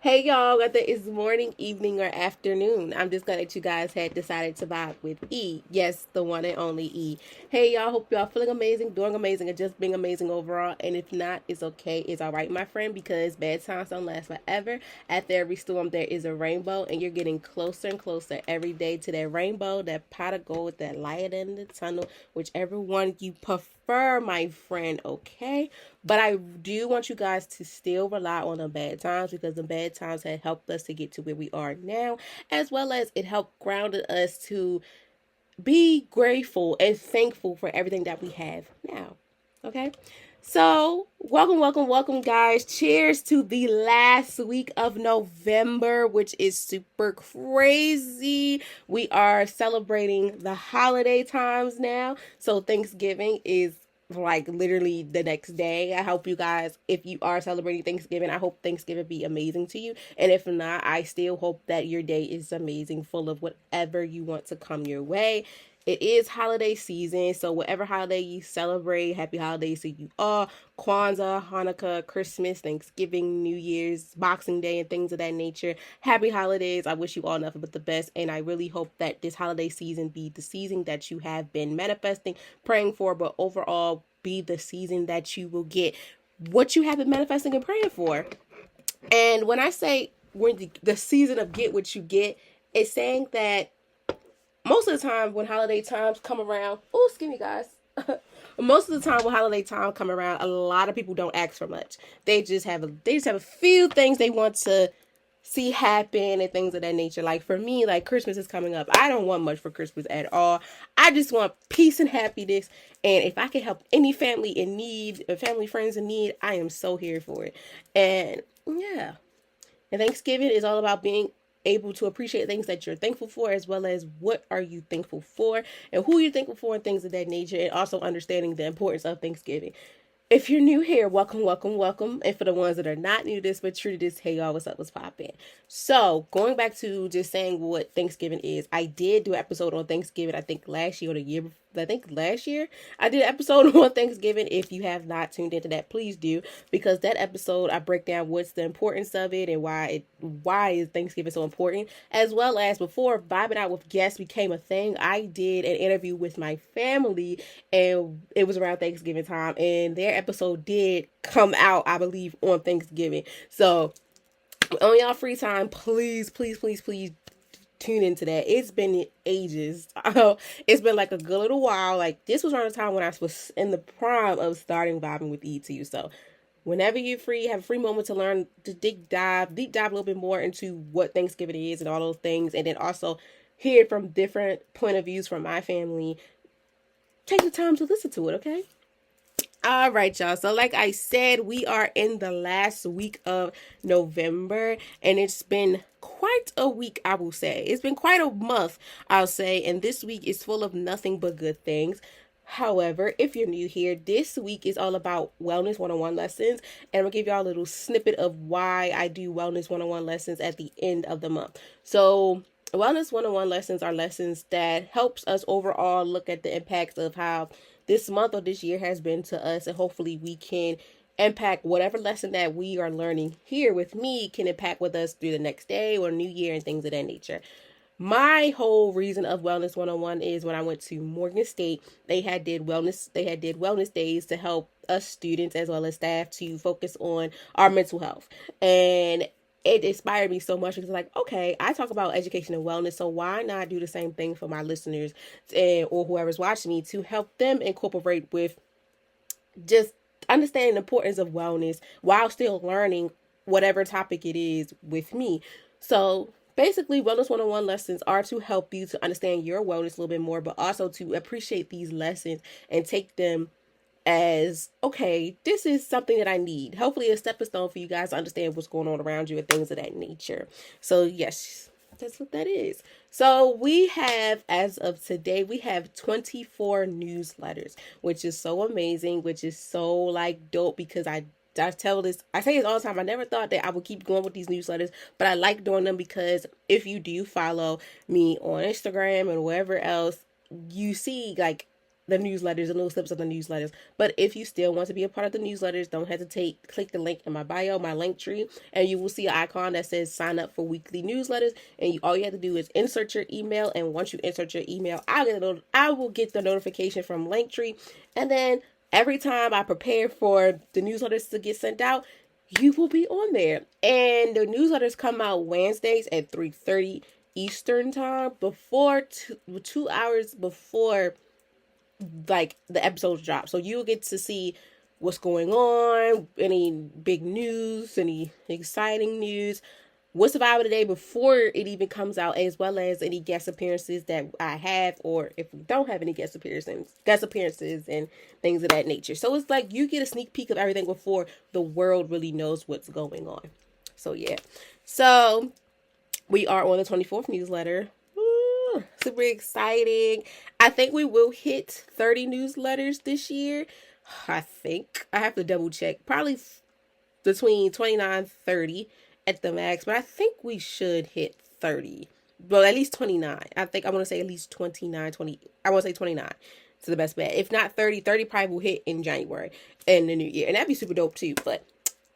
Hey y'all, whether it's morning, evening, or afternoon, I'm just glad that you guys had decided to vibe with E. Yes, the one and only E. Hey y'all, hope y'all feeling amazing, doing amazing, and just being amazing overall. And if not, it's okay. It's alright, my friend, because bad times don't last forever. After every storm, there is a rainbow, and you're getting closer and closer every day to that rainbow, that pot of gold, that light in the tunnel, whichever one you prefer, my friend, okay? But I do want you guys to still rely on the bad times because the bad times have helped us to get to where we are now, as well as it helped grounded us to be grateful and thankful for everything that we have now. Okay? So, welcome, guys. Cheers to the last week of November, which is super crazy. We are celebrating the holiday times now. So, Thanksgiving is like literally the next day. I hope you guys, if you are celebrating Thanksgiving, I hope Thanksgiving be amazing to you. And if not, I still hope that your day is amazing, full of whatever you want to come your way. It is holiday season, so whatever holiday you celebrate, happy holidays to you all. Kwanzaa, Hanukkah, Christmas, Thanksgiving, New Year's, Boxing Day, and things of that nature. Happy holidays. I wish you all nothing but the best, and I really hope that this holiday season be the season that you have been manifesting, praying for, but overall be the season that you will get what you have been manifesting and praying for. And when I say when the season of get what you get, it's saying that most of the time when holiday times come around, oh, excuse me, guys. Most of the time when holiday time come around, a lot of people don't ask for much. They just have a few things they want to see happen and things of that nature. Like for me, like Christmas is coming up. I don't want much for Christmas at all. I just want peace and happiness. And if I can help any family in need, family friends in need, I am so here for it. And yeah. And Thanksgiving is all about being able to appreciate things that you're thankful for, as well as what are you thankful for and who you're thankful for and things of that nature, and also understanding the importance of Thanksgiving. If you're new here, welcome. And for the ones that are not new to this, but true to this, hey y'all, what's up, what's poppin'? So, going back to just saying what Thanksgiving is, I did do an episode on Thanksgiving, I think last year or the year before. I think last year I did an episode on Thanksgiving. If you have not tuned into that, please do, because that episode I break down what's the importance of it and why is Thanksgiving so important, as well as before vibing out with guests became a thing. I did an interview with my family, and it was around Thanksgiving time, and their episode did come out, I believe, on Thanksgiving. So on y'all free time, please tune into that. It's been ages. It's been like a good little while. Like this was around the time when I was in the prime of starting vibing with E2. So whenever you're free, have a free moment to learn, to deep dive a little bit more into what Thanksgiving is and all those things, and then also hear it from different point of views from my family. Take the time to listen to it, okay? All right, y'all. So, like I said, we are in the last week of November, and it's been quite a week, I will say. It's been quite a month, I'll say, and this week is full of nothing but good things. However, if you're new here, this week is all about wellness one-on-one lessons, and I'm gonna give y'all a little snippet of why I do wellness one-on-one lessons at the end of the month. So, wellness one-on-one lessons are lessons that helps us overall look at the impacts of how this month or this year has been to us, and hopefully we can impact whatever lesson that we are learning here with me can impact with us through the next day or new year and things of that nature. My whole reason of wellness 101 is when I went to Morgan State, they had did wellness days to help us students as well as staff to focus on our mental health. And it inspired me so much because like, okay, I talk about education and wellness, so why not do the same thing for my listeners and or whoever's watching me to help them incorporate with just understanding the importance of wellness while still learning whatever topic it is with me. So basically, Wellness 101 lessons are to help you to understand your wellness a little bit more, but also to appreciate these lessons and take them as, okay, this is something that I need. Hopefully a stepping stone for you guys to understand what's going on around you and things of that nature. So yes, that's what that is. So we have, as of today, we have 24 newsletters, which is so amazing, which is so like dope because I say this all the time. I never thought that I would keep going with these newsletters, but I like doing them because if you do follow me on Instagram and wherever else, you see like the newsletters and little slips of the newsletters. But if you still want to be a part of the newsletters, don't hesitate. Click the link in my bio, my link tree, and you will see an icon that says sign up for weekly newsletters. And all you have to do is insert your email. And once you insert your email, I will get the notification from Linktree. And then every time I prepare for the newsletters to get sent out, you will be on there. And the newsletters come out Wednesdays at 3:30 Eastern time, before 2 hours before like the episodes drop. So you'll get to see what's going on, any big news, any exciting news, what's the vibe of the day before it even comes out, as well as any guest appearances that I have, or if we don't have any guest appearances and things of that nature. So it's like you get a sneak peek of everything before the world really knows what's going on. So yeah. So we are on the 24th newsletter. Super exciting. I think we will hit 30 newsletters this year. I think. I have to double check. Probably between 29 30 at the max, but I think we should hit 30. Well, at least 29. I want to say at least 29, 20. I want to say 29. It's the best bet. If not 30, 30 probably will hit in January in the new year. And that'd be super dope too. But,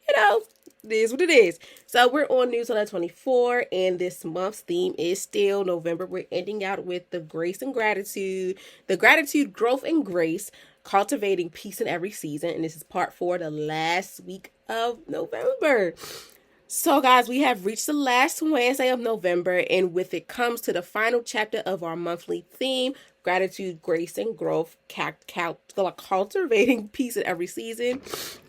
you know, it is what it is. So we're on newsletter 24, and this month's theme is still November. We're ending out with the grace and gratitude, the gratitude, growth, and grace, cultivating peace in every season. And this is part 4, the last week of November. So guys, we have reached the last Wednesday of November, and with it comes to the final chapter of our monthly theme, gratitude, grace, and growth, cultivating peace in every season.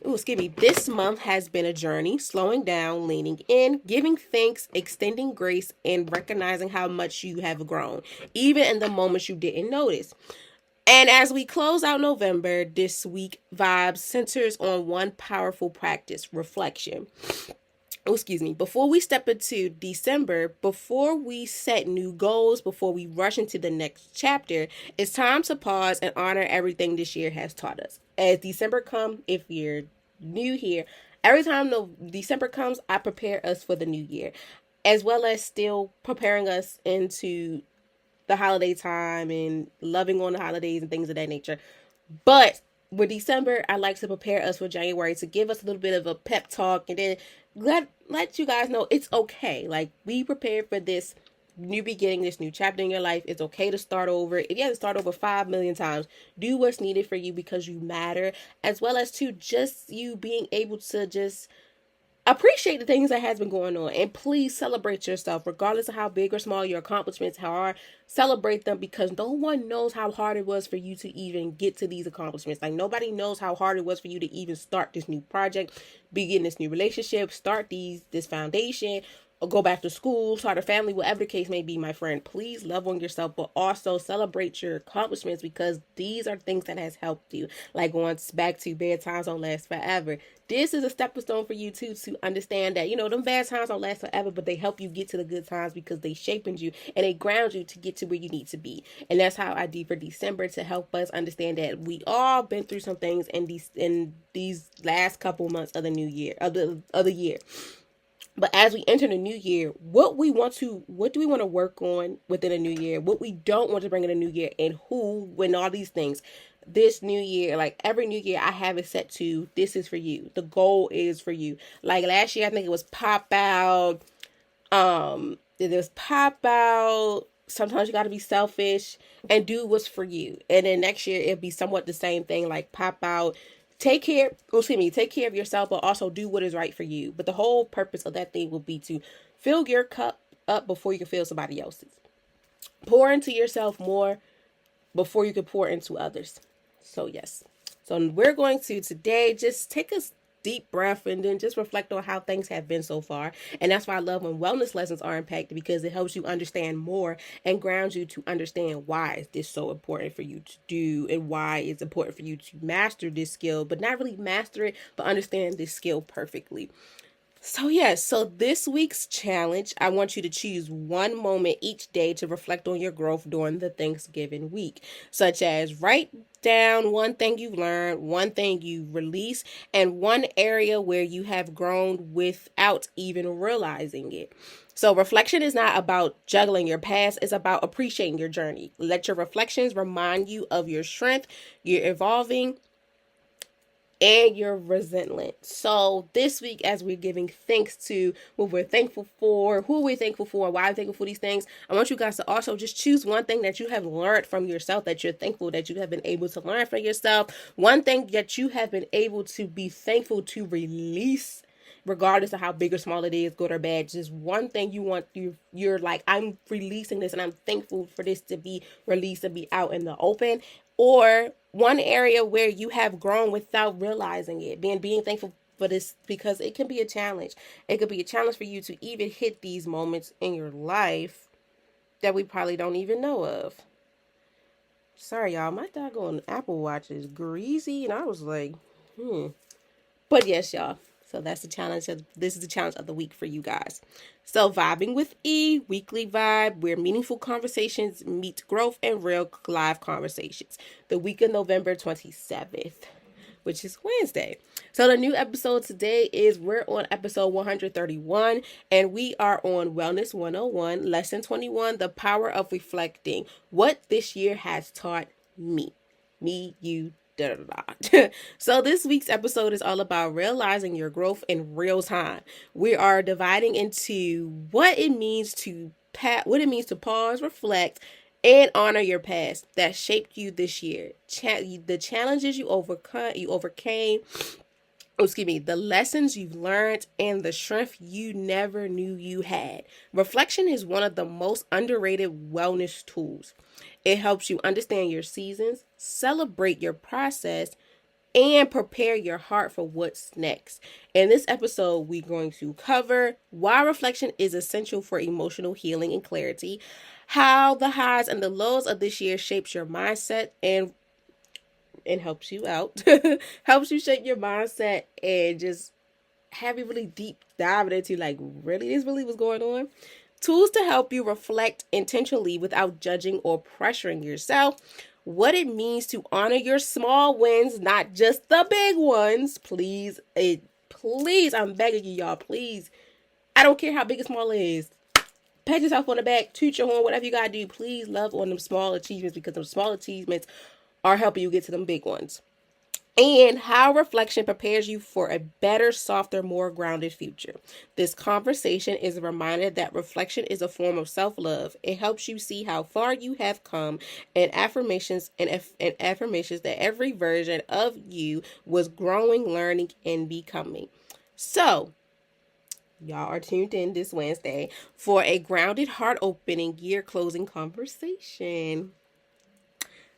Ooh, excuse me. This month has been a journey, slowing down, leaning in, giving thanks, extending grace, and recognizing how much you have grown, even in the moments you didn't notice. And as we close out November, this week vibes centers on one powerful practice, reflection. Before we step into December, before we set new goals, before we rush into the next chapter, it's time to pause and honor everything this year has taught us. As December comes, if you're new here, every time December comes, I prepare us for the new year, as well as still preparing us into the holiday time and loving on the holidays and things of that nature. But with December, I like to prepare us for January, to give us a little bit of a pep talk, and then let you guys know it's okay. Like, be prepared for this new beginning, this new chapter in your life. It's okay to start over. If you have to start over 5 million times, do what's needed for you because you matter, as well as to just you being able to just appreciate the things that has been going on. And please celebrate yourself, regardless of how big or small your accomplishments are. Celebrate them, because no one knows how hard it was for you to even get to these accomplishments. Like, nobody knows how hard it was for you to even start this new project, begin this new relationship, start this foundation, or go back to school, start a family, whatever the case may be. My friend, please love on yourself, but also celebrate your accomplishments, because these are things that has helped you. Like going back to bad times don't last forever. This is a stepping stone for you too, to understand that, them bad times don't last forever, but they help you get to the good times, because they shaped you and they ground you to get to where you need to be. And that's how I do for December, to help us understand that we all been through some things in these last couple months of the new year, of the year. But as we enter the new year, what do we want to work on within a new year? What we don't want to bring in a new year, and who, when all these things. This new year, like every new year, I have it set to, this is for you. The goal is for you. Like last year, I think it was pop out. There's pop out. Sometimes you got to be selfish and do what's for you. And then next year, it'll be somewhat the same thing, like pop out. Take care of yourself, but also do what is right for you. But the whole purpose of that thing will be to fill your cup up before you can fill somebody else's. Pour into yourself more before you can pour into others. So yes. So we're going to today just take a deep breath and then just reflect on how things have been so far. And that's why I love when wellness lessons are impacted, because it helps you understand more and grounds you to understand why is this so important for you to do, and why it's important for you to master this skill, but not really master it, but understand this skill perfectly. So this week's challenge, I want you to choose one moment each day to reflect on your growth during the Thanksgiving week, such as write down one thing you've learned, one thing you released, and one area where you have grown without even realizing it. So reflection is not about juggling your past, it's about appreciating your journey. Let your reflections remind you of your strength, you're evolving, and you're resilient. So this week, as we're giving thanks to what we're thankful for, who we're thankful for, why we're thankful for these things, I want you guys to also just choose one thing that you have learned from yourself, that you're thankful that you have been able to learn from yourself, one thing that you have been able to be thankful to release, regardless of how big or small it is, good or bad. Just one thing you want, you're like, I'm releasing this and I'm thankful for this to be released and be out in the open. Or one area where you have grown without realizing it, being thankful for this, because it can be a challenge. It could be a challenge for you to even hit these moments in your life that we probably don't even know of. Sorry, y'all, my doggone Apple Watch is greasy, and I was like, But yes, y'all. So that's the challenge. This is the challenge of the week for you guys. So vibing with E, weekly vibe, where meaningful conversations meet growth and real live conversations. The week of November 27th, which is Wednesday. So the new episode today is, we're on episode 131, and we are on Wellness 101, Lesson 21, The Power of Reflecting, What This Year Has Taught Me. Me, you, da, da, da. So this week's episode is all about realizing your growth in real time. We are dividing into what it means to pause, reflect, and honor your past that shaped you this year. The challenges you overcame, the lessons you've learned, and the strength you never knew you had. Reflection is one of the most underrated wellness tools. It helps you understand your seasons, celebrate your process, and prepare your heart for what's next. In this episode, we're going to cover why reflection is essential for emotional healing and clarity, how the highs and the lows of this year shapes your mindset and helps you out, helps you shape your mindset and just have you really deep dive into, like, really, this really was going on. Tools to help you reflect intentionally without judging or pressuring yourself. What it means to honor your small wins, not just the big ones. Please, I'm begging you, y'all, please. I don't care how big or small it is. Pat yourself on the back, toot your horn, whatever you gotta do. Please love on them small achievements, because them small achievements are helping you get to them big ones. And how reflection prepares you for a better, softer, more grounded future. This conversation is a reminder that reflection is a form of self-love. It helps you see how far you have come, and affirmations that every version of you was growing, learning, and becoming. So, y'all are tuned in this Wednesday for a grounded, heart-opening, year-closing conversation.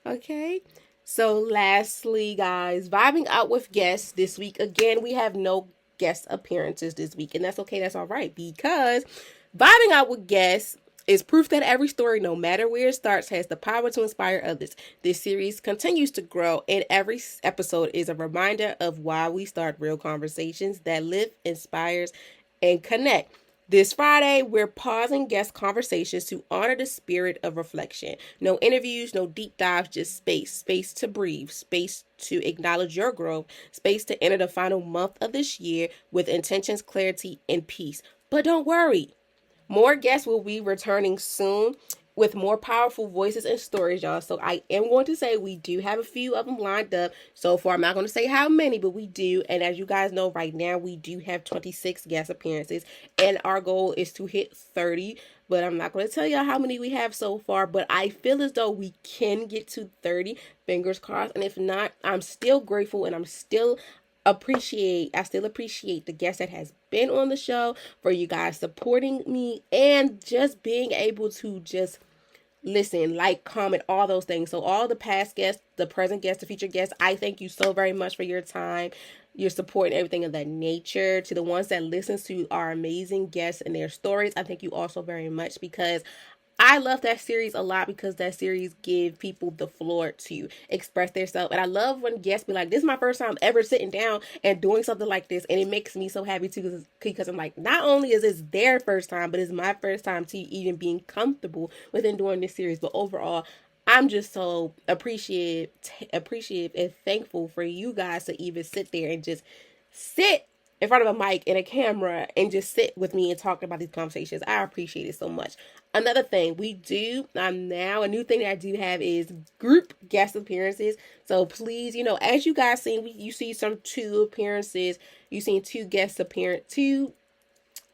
Okay? So lastly, guys, vibing out with guests this week. Again, we have no guest appearances this week, and that's okay. That's all right, because vibing out with guests is proof that every story, no matter where it starts, has the power to inspire others. This series continues to grow, and every episode is a reminder of why we start real conversations that live, inspires, and connect. This Friday, we're pausing guest conversations to honor the spirit of reflection. No interviews, no deep dives, just space. Space to breathe, space to acknowledge your growth, space to enter the final month of this year with intentions, clarity, and peace. But don't worry, more guests will be returning soon with more powerful voices and stories, y'all. So I am going to say we do have a few of them lined up. So far, I'm not going to say how many, but we do. And as you guys know, right now we do have 26 guest appearances, and our goal is to hit 30. But I'm not going to tell y'all how many we have so far, but I feel as though we can get to 30. Fingers crossed. And if not, I'm still grateful, and I still appreciate the guest that has been on the show, for you guys supporting me and just being able to just listen, like, comment, all those things. So all the past guests, the present guests, the future guests, I thank you so very much for your time, your support, and everything of that nature. To the ones that listens to our amazing guests and their stories, I thank you also very much, because I love that series a lot because that series give people the floor to express themselves. And I love when guests be like, this is my first time ever sitting down and doing something like this. And it makes me so happy too because I'm like, not only is this their first time, but it's my first time too, even being comfortable within doing this series. But overall, I'm just so appreciative and thankful for you guys to even sit there and just sit in front of a mic and a camera and just sit with me and talk about these conversations. I appreciate it so much. Another thing we do now, a new thing that I do have is group guest appearances. So please, as you guys seen, you see some 2 appearances. You seen 2 guest appearance, 2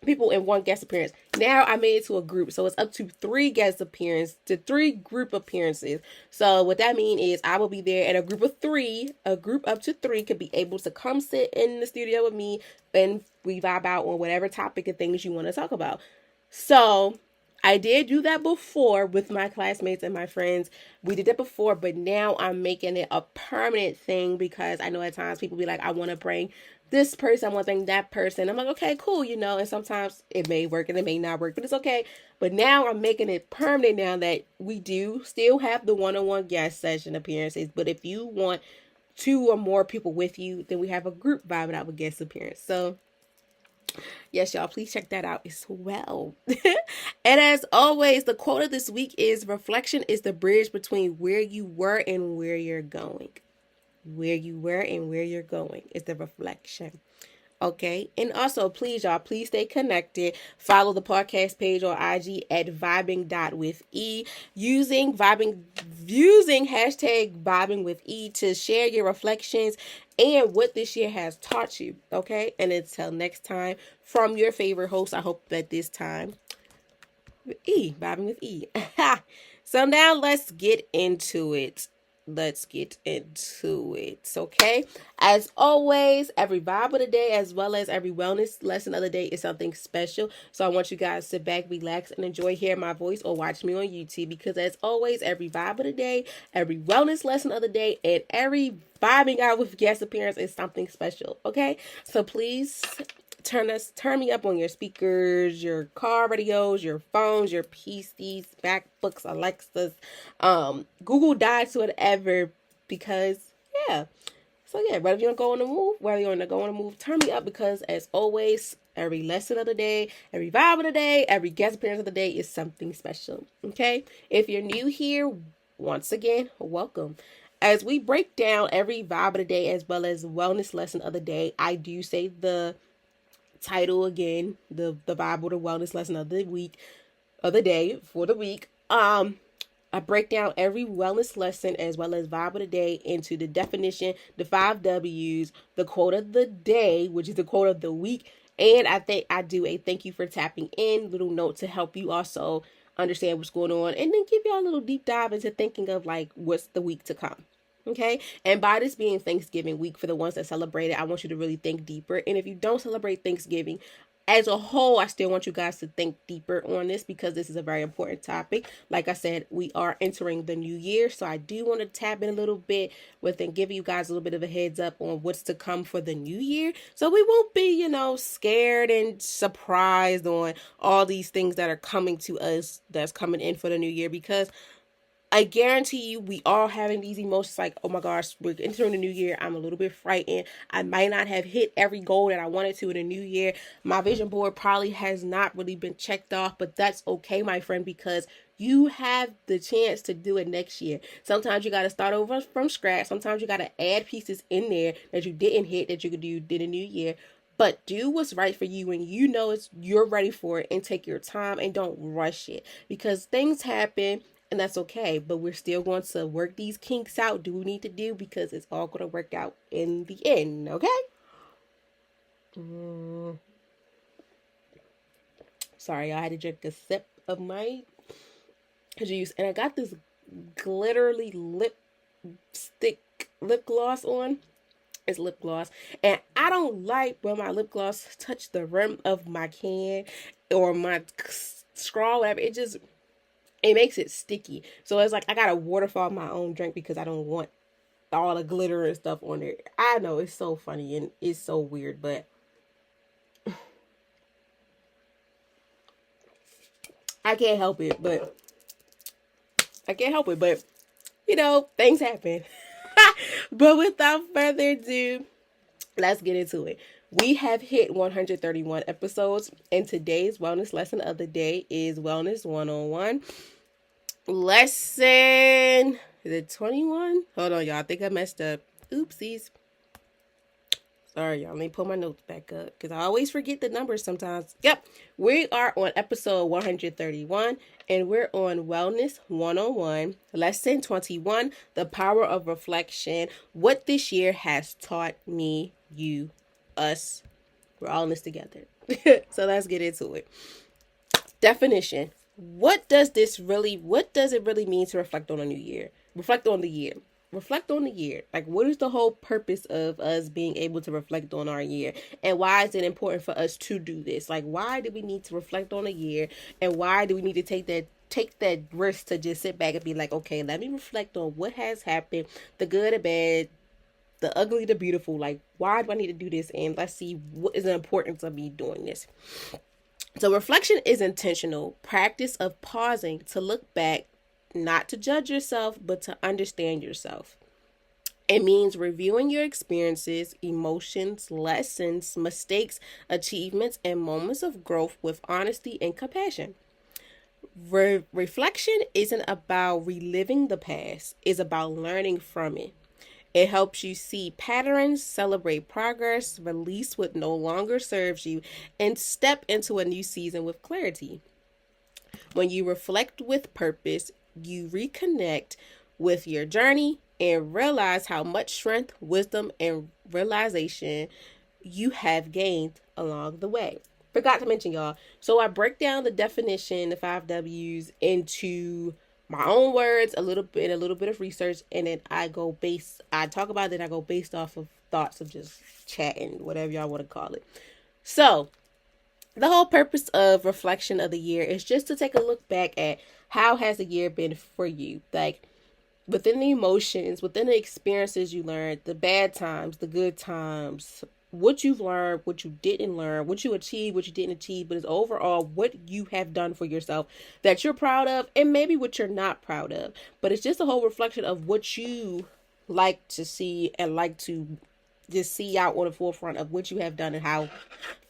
people in 1 guest appearance. Now I made it to a group, so it's up to 3 guest appearances to 3 group appearances. So what that means is I will be there, and a group of 3, a group up to 3 could be able to come sit in the studio with me, and we vibe out on whatever topic and things you want to talk about. So I did do that before with my classmates and my friends. We did that before, but now I'm making it a permanent thing because I know at times people be like, I want to bring this person, I want to bring that person. I'm like, okay, cool, and sometimes it may work and it may not work, but it's okay. But now I'm making it permanent now that we do still have the one-on-one guest session appearances. But if you want 2 or more people with you, then we have a group vibing out with guest appearance. So yes, y'all, please check that out as well. And as always, the quote of this week is, reflection is the bridge between where you were and where you're going. Where you were and where you're going is the reflection. Okay. And also, please, y'all, please stay connected. Follow the podcast page on IG at vibing.with.e. Using hashtag vibing with E to share your reflections and what this year has taught you. Okay. And until next time, from your favorite host, I hope that this time, vibing with E. So now let's get into it. Okay? As always, every vibe of the day as well as every wellness lesson of the day is something special. So I want you guys to sit back, relax, and enjoy hearing my voice or watch me on YouTube because as always, every vibe of the day, every wellness lesson of the day, and every vibing out with guest appearance is something special. Okay? So please turn me up on your speakers, your car radios, your phones, your PCs, MacBooks, Alexas, Google Docs, whatever, because yeah. So yeah, whether you're going to go on the move, turn me up because as always, every lesson of the day, every vibe of the day, every guest appearance of the day is something special. Okay? If you're new here, once again, welcome. As we break down every vibe of the day as well as wellness lesson of the day, I do say the title again, the Bible, the wellness lesson of the week, of the day for the week. I break down every wellness lesson as well as vibe of the day into the definition, the 5 W's, the quote of the day, which is the quote of the week, and I do a thank you for tapping in little note to help you also understand what's going on, and then give y'all a little deep dive into thinking of like what's the week to come. Okay. And by this being Thanksgiving week for the ones that celebrate it, I want you to really think deeper. And if you don't celebrate Thanksgiving as a whole, I still want you guys to think deeper on this because this is a very important topic. Like I said, we are entering the new year. So I do want to tap in a little bit with and give you guys a little bit of a heads up on what's to come for the new year. So we won't be, scared and surprised on all these things that are coming to us that's coming in for the new year because I guarantee you, we all having these emotions like, oh my gosh, we're entering the new year. I'm a little bit frightened. I might not have hit every goal that I wanted to in the new year. My vision board probably has not really been checked off, but that's okay, my friend, because you have the chance to do it next year. Sometimes you got to start over from scratch. Sometimes you got to add pieces in there that you didn't hit that you could do in the new year. But do what's right for you when you know you're ready for it and take your time and don't rush it because things happen. And that's okay, but we're still going to work these kinks out, do what we need to do, because it's all going to work out in the end, okay? Sorry, I had to drink a sip of my juice. And I got this glittery lip gloss on. It's lip gloss. And I don't like when my lip gloss touch the rim of my can or my straw, whatever. It makes it sticky. So it's like I gotta waterfall my own drink because I don't want all the glitter and stuff on there. I know it's so funny and it's so weird, but I can't help it. But I can't help it, but things happen. But without further ado, let's get into it. We have hit 131 episodes, and today's wellness lesson of the day is Wellness 101. Lesson, is it 21? Hold on, y'all. I think I messed up. Oopsies. Sorry, y'all. Let me pull my notes back up because I always forget the numbers sometimes. Yep. We are on episode 131, and we're on Wellness 101, Lesson 21, The Power of Reflection, What This Year Has Taught Me, You, Us. We're all in this together. So let's get into it. Definition. What does it really mean to reflect on a new year? Reflect on the year. Reflect on the year. Like, what is the whole purpose of us being able to reflect on our year? And why is it important for us to do this? Like, why do we need to reflect on a year? And why do we need to take that risk to just sit back and be like, okay, let me reflect on what has happened, the good, the bad, the ugly, the beautiful. Like, why do I need to do this? And let's see what is the importance of me doing this. So reflection is intentional practice of pausing to look back, not to judge yourself, but to understand yourself. It means reviewing your experiences, emotions, lessons, mistakes, achievements, and moments of growth with honesty and compassion. Reflection isn't about reliving the past, it's about learning from it. It helps you see patterns, celebrate progress, release what no longer serves you, and step into a new season with clarity. When you reflect with purpose, you reconnect with your journey and realize how much strength, wisdom, and realization you have gained along the way. Forgot to mention, y'all. So I break down the definition, the 5 W's, into my own words, a little bit of research, and then I talk about it, I go based off of thoughts of just chatting, whatever y'all want to call it. So the whole purpose of reflection of the year is just to take a look back at how has the year been for you, like within the emotions, within the experiences you learned, the bad times, the good times, what you've learned, what you didn't learn, what you achieved, what you didn't achieve, but it's overall what you have done for yourself that you're proud of, and maybe what you're not proud of. But it's just a whole reflection of what you like to see and like to just see out on the forefront of what you have done and how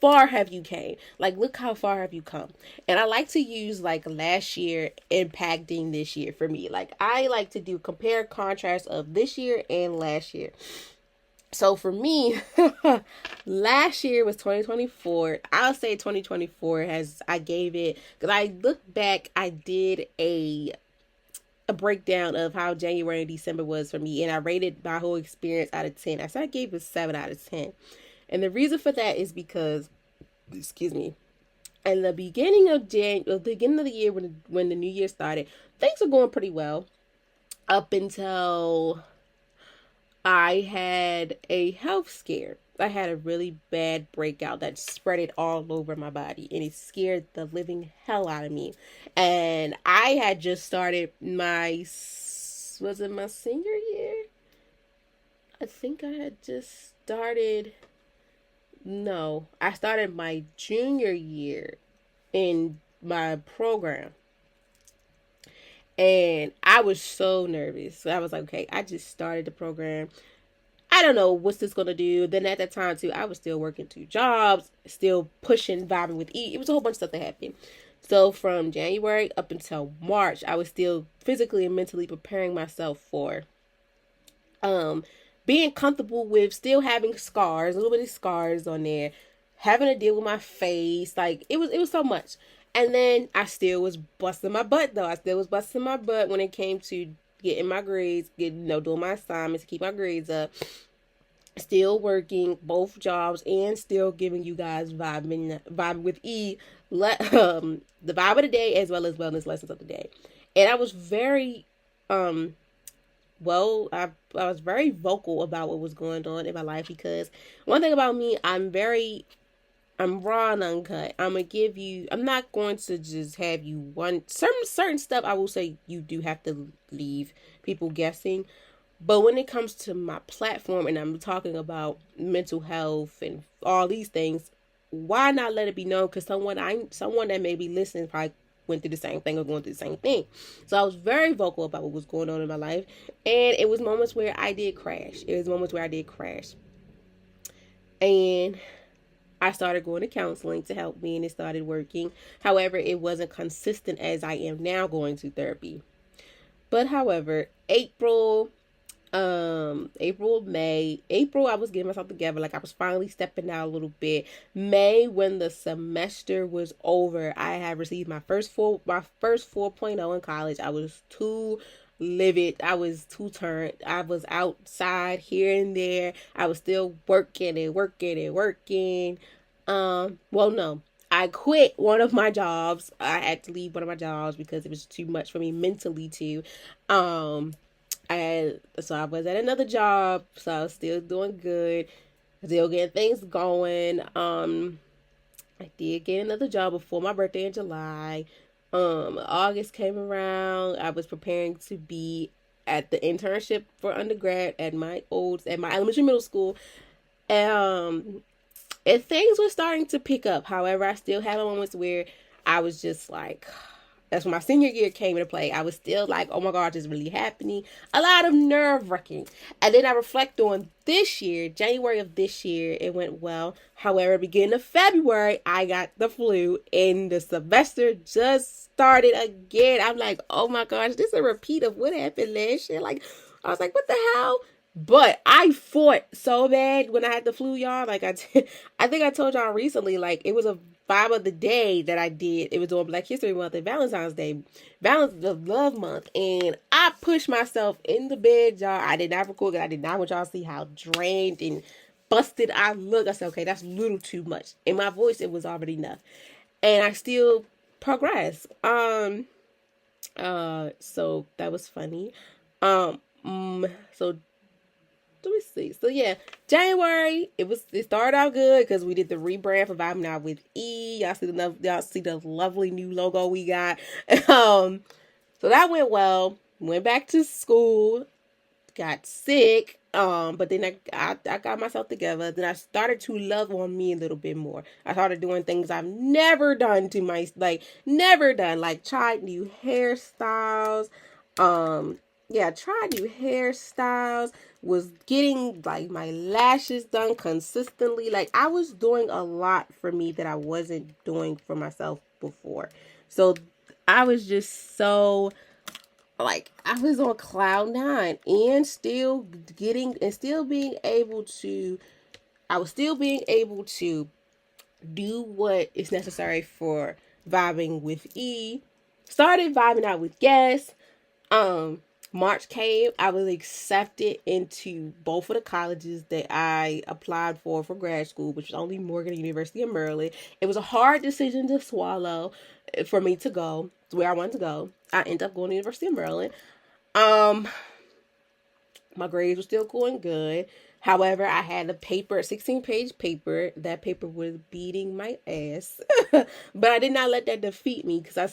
far have you came. Like, look how far have you come. And I like to use like last year impacting this year for me. Like, I like to do compare contrast of this year and last year. So for me, last year was 2024. I'll say 2024 I gave it, because I looked back, I did a breakdown of how January and December was for me, and I rated my whole experience out of 10. I said I gave it 7 out of 10. And the reason for that is because, in the beginning of the year when the new year started, things were going pretty well up until I had a health scare. I had a really bad breakout that spread it all over my body, and it scared the living hell out of me. And I had just started was it my senior year? I think I had just started, no, I started my junior year in my program. And I was so nervous. So I was like, okay, I just started the program. I don't know what's this going to do. Then at that time, too, I was still working 2 jobs, still pushing, vibing with E. It was a whole bunch of stuff that happened. So from January up until March, I was still physically and mentally preparing myself for being comfortable with still having scars, a little bit of scars on there, having to deal with my face. Like, it was so much. And then I still was busting my butt, though. I still was busting my butt when it came to getting my grades, doing my assignments to keep my grades up. Still working both jobs and still giving you guys vibe with E, the vibe of the day as well as wellness lessons of the day. And I was very, I was very vocal about what was going on in my life, because one thing about me, I'm raw and uncut. I'm not going to just have you certain stuff. I will say you do have to leave people guessing. But when it comes to my platform and I'm talking about mental health and all these things, why not let it be known? Because someone that may be listening probably went through the same thing or going through the same thing. So I was very vocal about what was going on in my life. And it was moments where I did crash. And I started going to counseling to help me, and it started working. However, it wasn't consistent as I am now going to therapy. But however, April, I was getting myself together. Like, I was finally stepping out a little bit. May, when the semester was over, I had received my first 4.0 in college. I was too livid. I was too turned. I was outside here and there. I was still working and working and working. Well, no. I quit one of my jobs. I had to leave one of my jobs because it was too much for me mentally too. So I was at another job, so I was still doing good, still getting things going. I did get another job before my birthday in July. August came around. I was preparing to be at the internship for undergrad at my elementary middle school. And things were starting to pick up. However, I still had moments where I was just like, that's when my senior year came into play. I was still like, oh my God, this is really happening. A lot of nerve wracking. And then I reflect on this year, January of this year, it went well. However, beginning of February, I got the flu and the semester just started again. I'm like, oh my gosh, this is a repeat of what happened last year. Like, I was like, what the hell? But I fought so bad when I had the flu, y'all. Like, I think I told y'all recently, like, it was a vibe of the day that I did. It was on Black History Month and Valentine's Day, the Love Month. And I pushed myself in the bed, y'all. I did not record it. I did not want y'all to see how drained and busted I look. I said, okay, that's a little too much. In my voice, it was already enough. And I still progressed. So that was funny. So let me see. So yeah, January, it started out good because we did the rebrand for Vibing Out with E. Y'all see the lovely new logo we got. So that went well. Went back to school, got sick. But then I got myself together. Then I started to love on me a little bit more. I started doing things I've never done like tried new hairstyles. Tried new hairstyles, was getting like my lashes done consistently. Like, I was doing a lot for me that I wasn't doing for myself before. So I was just so, like, I was on cloud nine and still being able to do what is necessary for vibing with E. Started vibing out with Guess. March came, I was accepted into both of the colleges that I applied for grad school, which was only Morgan University of Maryland. It was a hard decision to swallow for me to go to where I wanted to go. I ended up going to University of Maryland. My grades were still going good. However, I had a 16-page paper. That paper was beating my ass. But I did not let that defeat me because I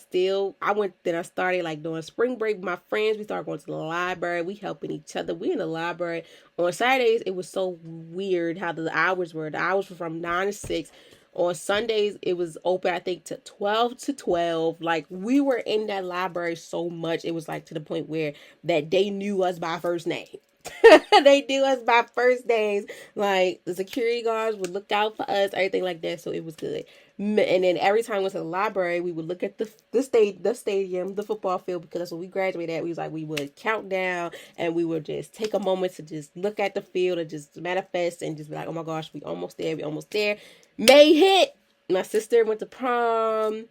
started like doing spring break with my friends. We started going to the library. We helping each other. We in the library. On Saturdays, it was so weird how the hours were. The hours were from 9 to 6. On Sundays, it was open, I think, to 12 to 12. Like, we were in that library so much. It was like to the point where that they knew us by first name. They knew us by first names. Like, the security guards would look out for us, everything like that. So it was good. And then every time we went to the library, we would look at the stadium, the football field, because that's what we graduated at. We would count down and we would just take a moment to just look at the field and just manifest and just be like, oh my gosh, we almost there. May hit. My sister went to prom.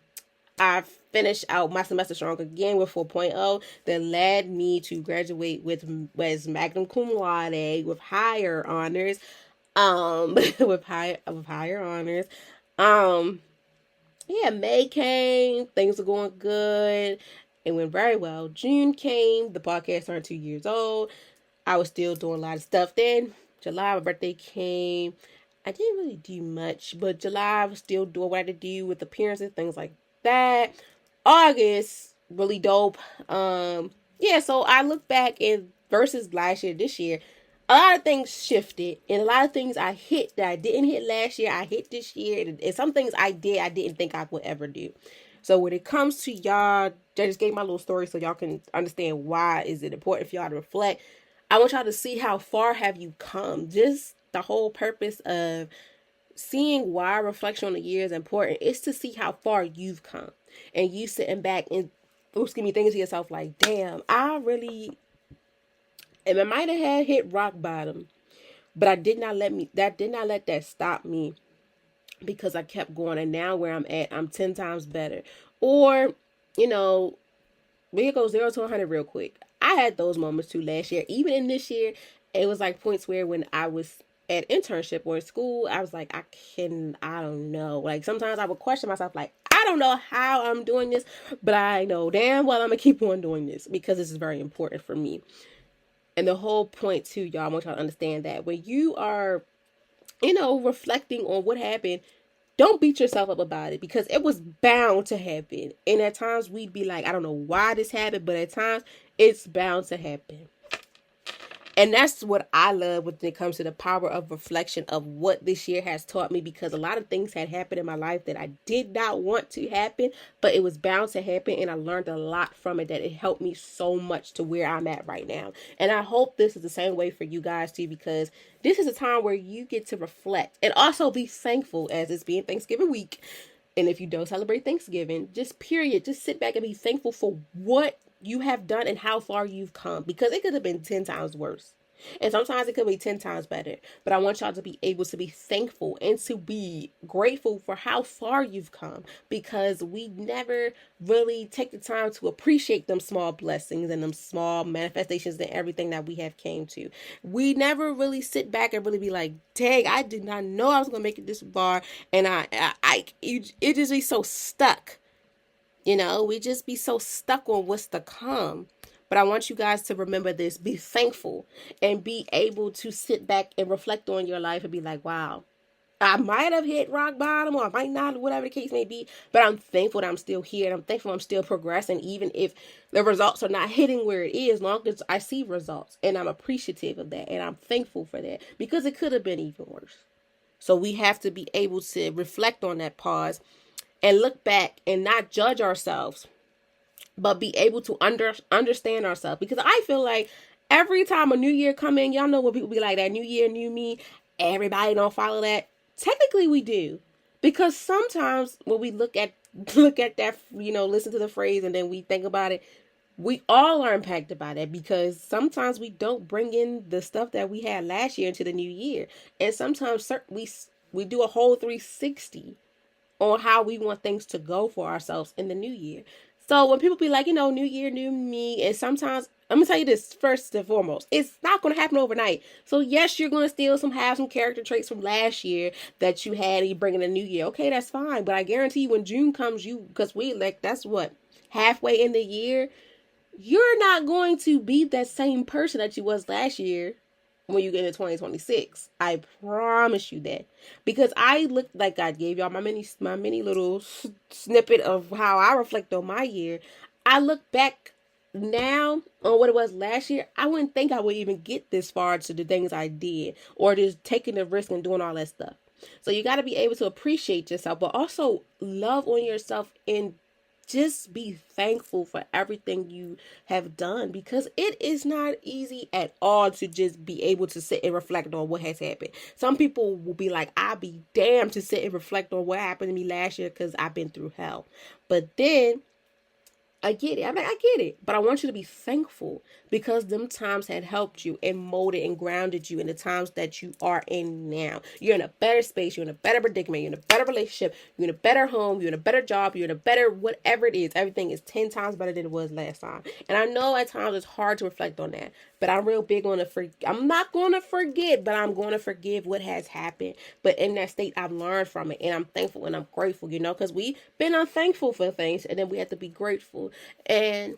I finished out my semester strong again with 4.0 that led me to graduate with magna cum laude with higher honors. With higher honors. May came, things were going good. It went very well. June came, the podcast turned 2 years old. I was still doing a lot of stuff then. July, my birthday came. I didn't really do much, but July I was still doing what I had to do with appearances, things like that. August, really dope. So I look back and versus last year, this year, a lot of things shifted, and a lot of things I hit that I didn't hit last year, I hit this year, and some things I didn't think I would ever do. So when it comes to y'all, I just gave my little story so y'all can understand why is it important for y'all to reflect. I want y'all to see how far have you come. Just the whole purpose of seeing why reflection on the year is important is to see how far you've come. And you sitting back and thinking to yourself like, damn, I really, and I might have had hit rock bottom, but I did not let that stop me, because I kept going. And now where I'm at, I'm 10 times better. Or, you know, we could go 0 to 100 real quick. I had those moments too last year. Even in this year, it was like points where when I was at internship or at school, I was like, I don't know. Like sometimes I would question myself, like, I don't know how I'm doing this, but I know damn well I'm gonna keep on doing this because this is very important for me. And the whole point too, y'all, I want y'all to understand that when you are, reflecting on what happened, don't beat yourself up about it, because it was bound to happen. And at times we'd be like, I don't know why this happened, but at times it's bound to happen. And that's what I love when it comes to the power of reflection of what this year has taught me, because a lot of things had happened in my life that I did not want to happen, but it was bound to happen. And I learned a lot from it that it helped me so much to where I'm at right now. And I hope this is the same way for you guys too, because this is a time where you get to reflect and also be thankful, as it's being Thanksgiving week. And if you don't celebrate Thanksgiving, just sit back and be thankful for what you have done and how far you've come, because it could have been 10 times worse. And sometimes it could be 10 times better. But I want y'all to be able to be thankful and to be grateful for how far you've come, because we never really take the time to appreciate them small blessings and them small manifestations and everything that we have came to. We never really sit back and really be like, dang, I did not know I was going to make it this far. And it just be so stuck. We just be so stuck on what's to come. But I want you guys to remember this. Be thankful and be able to sit back and reflect on your life and be like, wow, I might have hit rock bottom, or I might not, whatever the case may be. But I'm thankful that I'm still here, and I'm thankful I'm still progressing, even if the results are not hitting where it is, long as I see results. And I'm appreciative of that. And I'm thankful for that, because it could have been even worse. So we have to be able to reflect on that pause and look back and not judge ourselves, but be able to understand ourselves. Because I feel like every time a new year come in, y'all know when people be like, that new year, new me, everybody don't follow that. Technically we do. Because sometimes when we look at that, listen to the phrase and then we think about it, we all are impacted by that, because sometimes we don't bring in the stuff that we had last year into the new year. And sometimes we do a whole 360 on how we want things to go for ourselves in the new year. So when people be like, new year, new me, and sometimes, I'm going to tell you this first and foremost, it's not going to happen overnight. So yes, you're going to still have some character traits from last year that you had and you bring in a new year. Okay, that's fine. But I guarantee you when June comes, because that's what, halfway in the year, you're not going to be that same person that you was last year when you get into 2026. I promise you that. Because I looked, like I gave y'all my mini little snippet of how I reflect on my year. I look back now on what it was last year. I wouldn't think I would even get this far to the things I did, or just taking the risk and doing all that stuff. So you got to be able to appreciate yourself, but also love on yourself and just be thankful for everything you have done, because it is not easy at all to just be able to sit and reflect on what has happened. Some people will be like, I'll be damned to sit and reflect on what happened to me last year because I've been through hell. But then I get it. I'm like, I get it. But I want you to be thankful, because them times had helped you and molded and grounded you in the times that you are in now. You're in a better space. You're in a better predicament. You're in a better relationship. You're in a better home. You're in a better job. You're in a better whatever it is. Everything is 10 times better than it was last time. And I know at times it's hard to reflect on that. But I'm real big on I'm not going to forget, but I'm going to forgive what has happened. But in that state, I've learned from it. And I'm thankful and I'm grateful, because we've been unthankful for things. And then we have to be grateful. And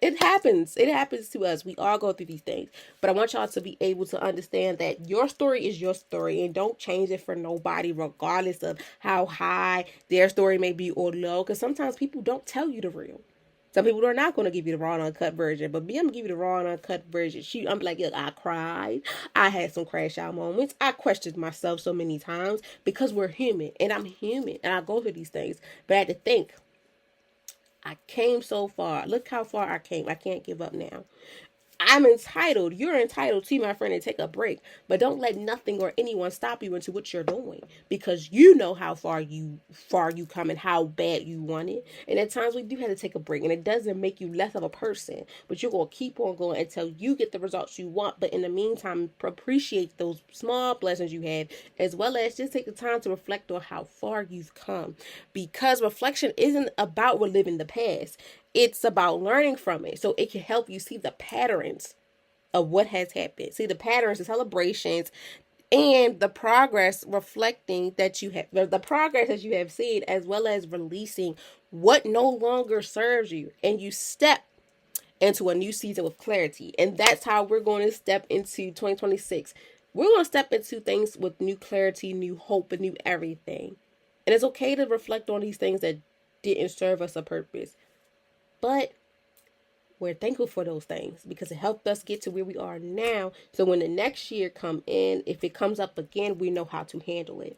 it happens. It happens to us. We all go through these things. But I want y'all to be able to understand that your story is your story, and don't change it for nobody, regardless of how high their story may be or low. Because sometimes people don't tell you the real. Some people are not going to give you the raw and uncut version, but me, I'm going to give you the raw and uncut version. I'm like, look, I cried. I had some crash out moments. I questioned myself so many times, because we're human, and I'm human, and I go through these things. But I had to think, I came so far. Look how far I came. I can't give up now. I'm entitled. You're entitled to, my friend, to take a break. But don't let nothing or anyone stop you into what you're doing, because you know how far you come and how bad you want it. And at times we do have to take a break, and it doesn't make you less of a person. But you're gonna keep on going until you get the results you want. But in the meantime, appreciate those small blessings you have, as well as just take the time to reflect on how far you've come. Because reflection isn't about reliving the past. It's about learning from it, so it can help you see the patterns of what has happened. See the patterns, the celebrations, and the progress reflecting that you have, the progress that you have seen, as well as releasing what no longer serves you. And you step into a new season with clarity. And that's how we're going to step into 2026. We're going to step into things with new clarity, new hope, and new everything. And it's okay to reflect on these things that didn't serve us a purpose. But we're thankful for those things because it helped us get to where we are now. So when the next year come in, if it comes up again, we know how to handle it.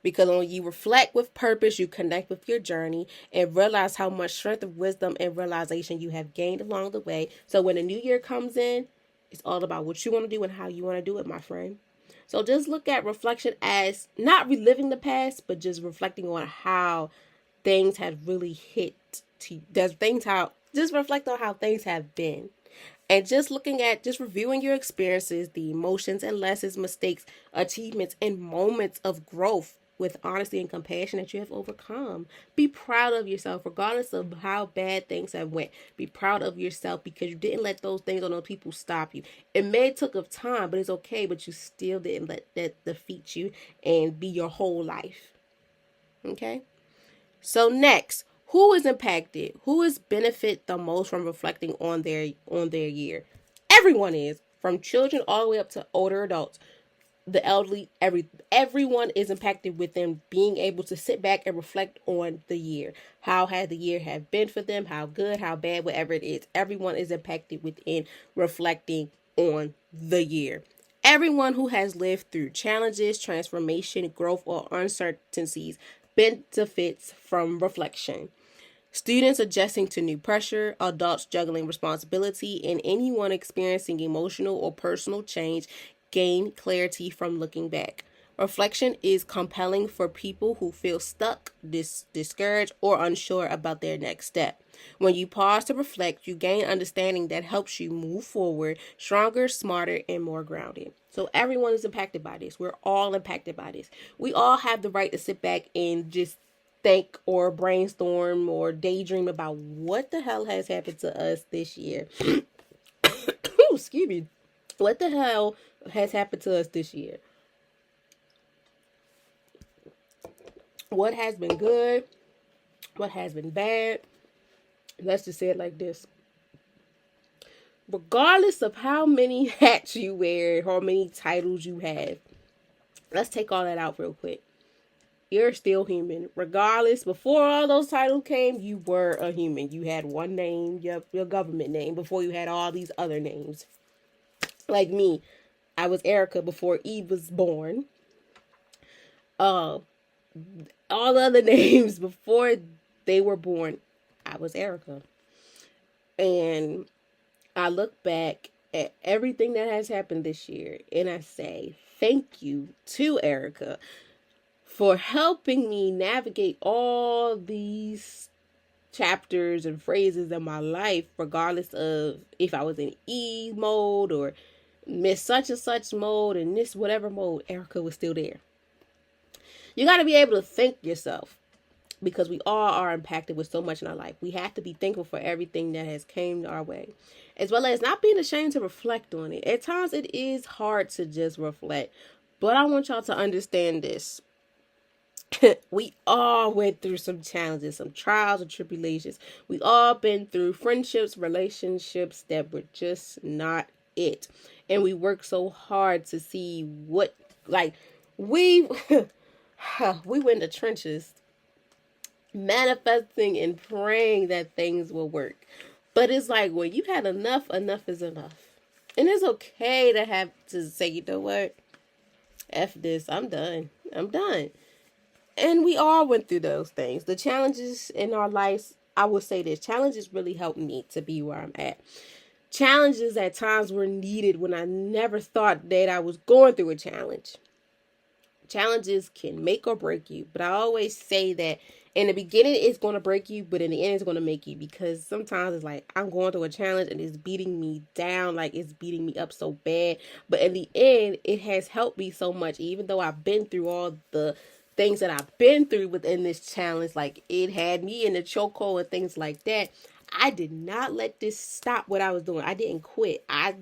Because when you reflect with purpose, you connect with your journey and realize how much strength of wisdom and realization you have gained along the way. So when the new year comes in, it's all about what you want to do and how you want to do it, my friend. So just look at reflection as not reliving the past, but just reflecting on how things have really hit to there's things how just reflect on how things have been, and just looking at just reviewing your experiences, the emotions and lessons, mistakes, achievements, and moments of growth with honesty and compassion that you have overcome. Be proud of yourself regardless of how bad things have went. Be proud of yourself because you didn't let those things or those people stop you. It may took of time, but it's okay. But you still didn't let that defeat you and be your whole life. Okay. So next, who is impacted? Who is benefit the most from reflecting on their year? Everyone is, from children all the way up to older adults. The elderly, everyone is impacted with them being able to sit back and reflect on the year. How had the year have been for them? How good, how bad, whatever it is. Everyone is impacted within reflecting on the year. Everyone who has lived through challenges, transformation, growth, or uncertainties benefits from reflection. Students adjusting to new pressure, adults juggling responsibility, and anyone experiencing emotional or personal change gain clarity from looking back. Reflection is compelling for people who feel stuck, discouraged, or unsure about their next step. When you pause to reflect, you gain understanding that helps you move forward stronger, smarter, and more grounded. So everyone is impacted by this. We're all impacted by this. We all have the right to sit back and just think or brainstorm or daydream about what the hell has happened to us this year. Excuse me. What the hell has happened to us this year? What has been good? What has been bad? Let's just say it like this. Regardless of how many hats you wear, how many titles you have, let's take all that out real quick. You're still human. Regardless, before all those titles came, you were a human. You had one name, your government name, before you had all these other names. Like me, I was Erica before Eve was born. All the other names before they were born, I was Erica. And I look back at everything that has happened this year and I say thank you to Erica for helping me navigate all these chapters and phrases in my life, regardless of if I was in E mode or Miss such and such mode and this whatever mode, Erica was still there. You got to be able to thank yourself because we all are impacted with so much in our life. We have to be thankful for everything that has came our way, as well as not being ashamed to reflect on it. At times it is hard to just reflect, but I want y'all to understand this. We all went through some challenges, some trials and tribulations. We all been through friendships, relationships that were just not it. And we worked so hard to see what, like, we went in the trenches manifesting and praying that things will work. But it's like when you had enough is enough. And it's okay to have to say, you know what? F this, I'm done. And we all went through those things. The challenges in our lives, I would say this, challenges really helped me to be where I'm at. Challenges at times were needed when I never thought that I was going through a challenge. Challenges can make or break you, but I always say that in the beginning it's going to break you, but in the end it's going to make you, because sometimes it's like I'm going through a challenge and it's beating me down, like it's beating me up so bad, but in the end it has helped me so much. Even though I've been through all the things that I've been through within this challenge, like it had me in the chokehold and things like that, I did not let this stop what I was doing. I didn't quit. I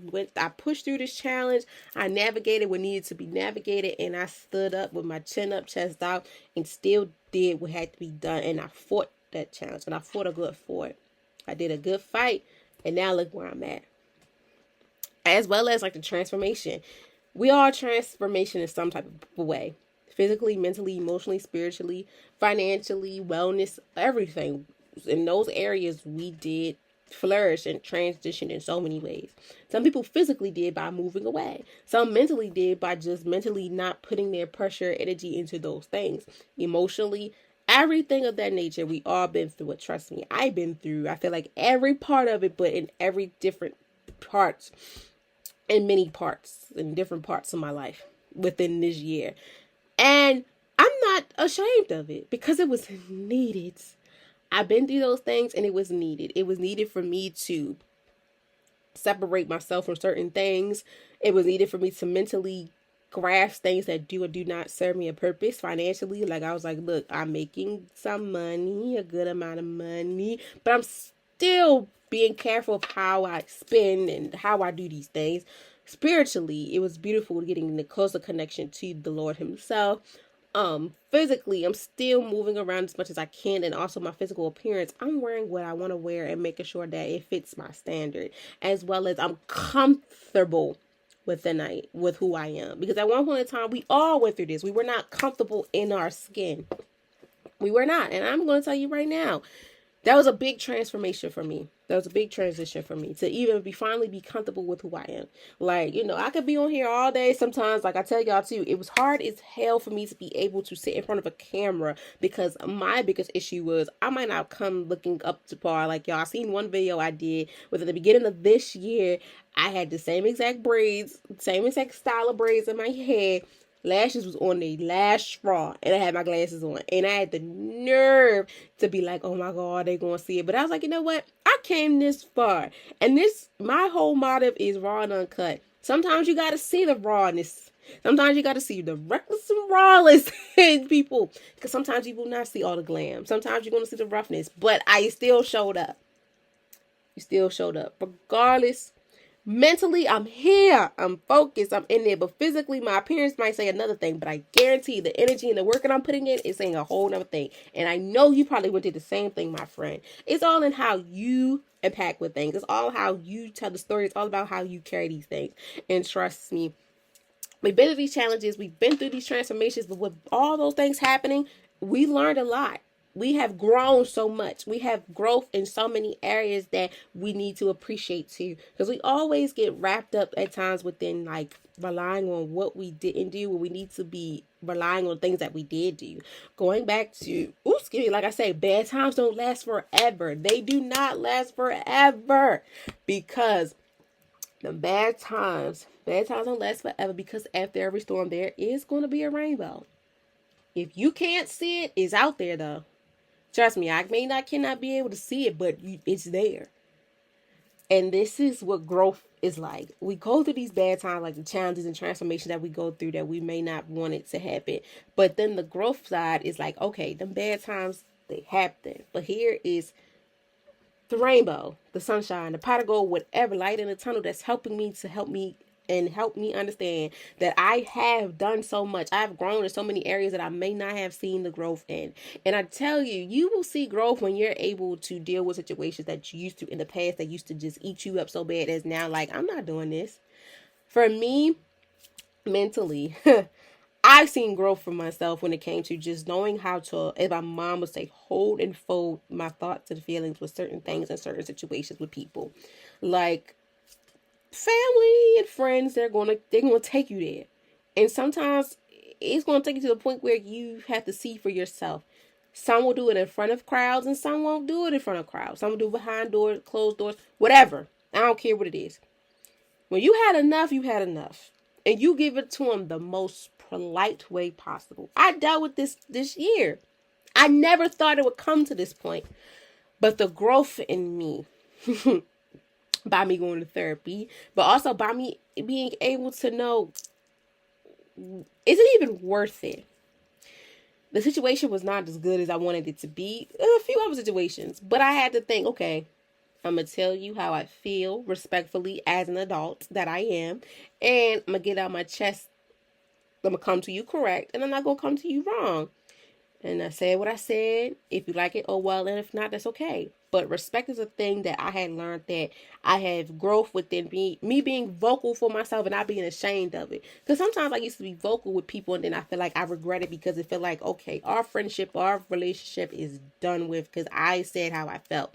pushed through this challenge. I navigated what needed to be navigated, and I stood up with my chin up, chest out, and still did what had to be done. And I fought that challenge, and I fought a good fight. I did a good fight, and now look where I'm at. As well as like the transformation. We all transformation in some type of way. Physically, mentally, emotionally, spiritually, financially, wellness, everything. In those areas, we did flourish and transition in so many ways. Some people physically did by moving away. Some mentally did by just mentally not putting their pressure, energy into those things. Emotionally, everything of that nature, we all been through it. Trust me, I've been through, I feel like every part of it, but in every different parts, in many parts, in different parts of my life within this year. And I'm not ashamed of it because it was needed. I've been through those things and it was needed. It was needed for me to separate myself from certain things. It was needed for me to mentally grasp things that do or do not serve me a purpose financially. Like I was like, look, I'm making some money, a good amount of money, but I'm still being careful of how I spend and how I do these things. Spiritually, it was beautiful getting in a closer connection to the Lord himself. Physically, I'm still moving around as much as I can, and also my physical appearance, I'm wearing what I want to wear and making sure that it fits my standard, as well as I'm comfortable with who I am. Because at one point in time, we all went through this. We were not comfortable in our skin. We were not, and I'm going to tell you right now, that was a big transformation for me. That was a big transition for me to even finally be comfortable with who I am. Like, I could be on here all day sometimes. Like I tell y'all too, it was hard as hell for me to be able to sit in front of a camera because my biggest issue was I might not come looking up to par. Like y'all seen one video I did within the beginning of this year. I had the same exact braids, same exact style of braids in my head. Lashes was on the lash straw, and I had my glasses on, and I had the nerve to be like, oh my God, they gonna see it. But I was like, you know what? I came this far, and my whole motive is raw and uncut. Sometimes you gotta see the rawness. Sometimes you gotta see the reckless and rawless in people, because sometimes you will not see all the glam. Sometimes you're gonna see the roughness, but I still showed up. You still showed up, regardless. Mentally, I'm here. I'm focused. I'm in there. But physically, my appearance might say another thing. But I guarantee the energy and the work that I'm putting in is saying a whole other thing. And I know you probably went through the same thing, my friend. It's all in how you impact with things. It's all how you tell the story. It's all about how you carry these things. And trust me, we've been through these challenges. We've been through these transformations. But with all those things happening, we learned a lot. We have grown so much. We have growth in so many areas that we need to appreciate too. Because we always get wrapped up at times within like relying on what we didn't do, when we need to be relying on things that we did do. Going back to, like I say, bad times don't last forever. They do not last forever, because the bad times don't last forever, because after every storm there is going to be a rainbow. If you can't see it, it's out there though. Trust me, I cannot be able to see it, but it's there. And this is what growth is like. We go through these bad times, like the challenges and transformations that we go through that we may not want it to happen. But then the growth side is like, okay, them bad times, they happen. But here is the rainbow, the sunshine, the pot of gold, whatever, light in the tunnel that's helping me to help me understand that I have done so much. I've grown in so many areas that I may not have seen the growth in. And I tell you, you will see growth when you're able to deal with situations that you used to in the past that used to just eat you up so bad as now, like, I'm not doing this. For me, mentally, I've seen growth for myself when it came to just knowing how to, as my mom would say, hold and fold my thoughts and feelings with certain things and certain situations with people. Like, family and friends, they're gonna take you there. And sometimes it's going to take you to the point where you have to see for yourself. Some will do it in front of crowds and some won't do it in front of crowds. Some will do it behind doors, closed doors, whatever. I don't care what it is. When you had enough, you had enough. And you give it to them the most polite way possible. I dealt with this year. I never thought it would come to this point. But the growth in me, by me going to therapy, but also by me being able to know, is it even worth it? The situation was not as good as I wanted it to be. A few other situations. But I had to think, okay, I'm going to tell you how I feel respectfully as an adult that I am. And I'm going to get out my chest. I'm going to come to you correct. And I'm not going to come to you wrong. And I said what I said. If you like it, oh well. And if not, that's okay. But respect is a thing that I had learned, that I have growth within me being vocal for myself and not being ashamed of it. Because sometimes I used to be vocal with people and then I feel like I regret it because it felt like, okay, our friendship, our relationship is done with because I said how I felt.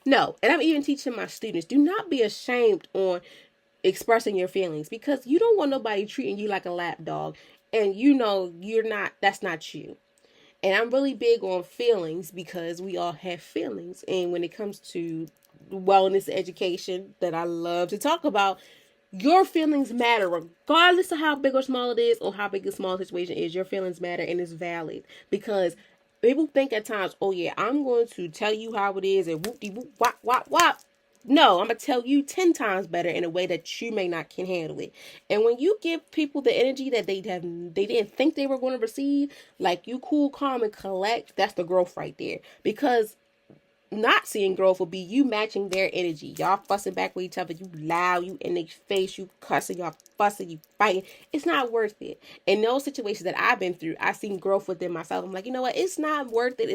No. And I'm even teaching my students, do not be ashamed on expressing your feelings, because you don't want nobody treating you like a lap dog. And you know that's not you. And I'm really big on feelings because we all have feelings. And when it comes to wellness education that I love to talk about, your feelings matter regardless of how big or small it is or how big a small situation is. Your feelings matter and it's valid, because people think at times, oh yeah, I'm going to tell you how it is and whoop de whoop wop wop wop. No, I'm going to tell you 10 times better in a way that you may not can handle it. And when you give people the energy that they didn't think they were going to receive, like you cool, calm, and collect, that's the growth right there. Because not seeing growth will be you matching their energy. Y'all fussing back with each other. You loud, you in their face, you cussing, y'all fussing, you fighting. It's not worth it. In those situations that I've been through, I've seen growth within myself. I'm like, you know what? It's not worth it.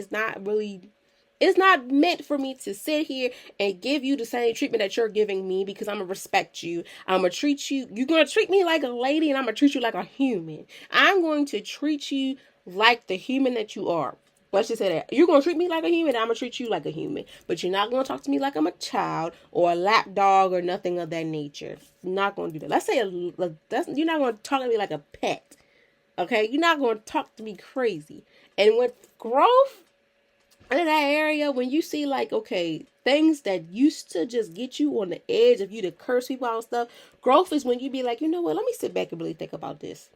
It's not meant for me to sit here and give you the same treatment that you're giving me, because I'm going to respect you. I'm going to treat you. You're going to treat me like a lady and I'm going to treat you like a human. I'm going to treat you like the human that you are. Let's just say that. You're going to treat me like a human and I'm going to treat you like a human. But you're not going to talk to me like I'm a child or a lap dog or nothing of that nature. You're not going to do that. Let's say you're not going to talk to me like a pet. Okay? You're not going to talk to me crazy. And with growth, in that area, when you see like, okay, things that used to just get you on the edge of you to curse people out and stuff, growth is when you be like, you know what, let me sit back and really think about this.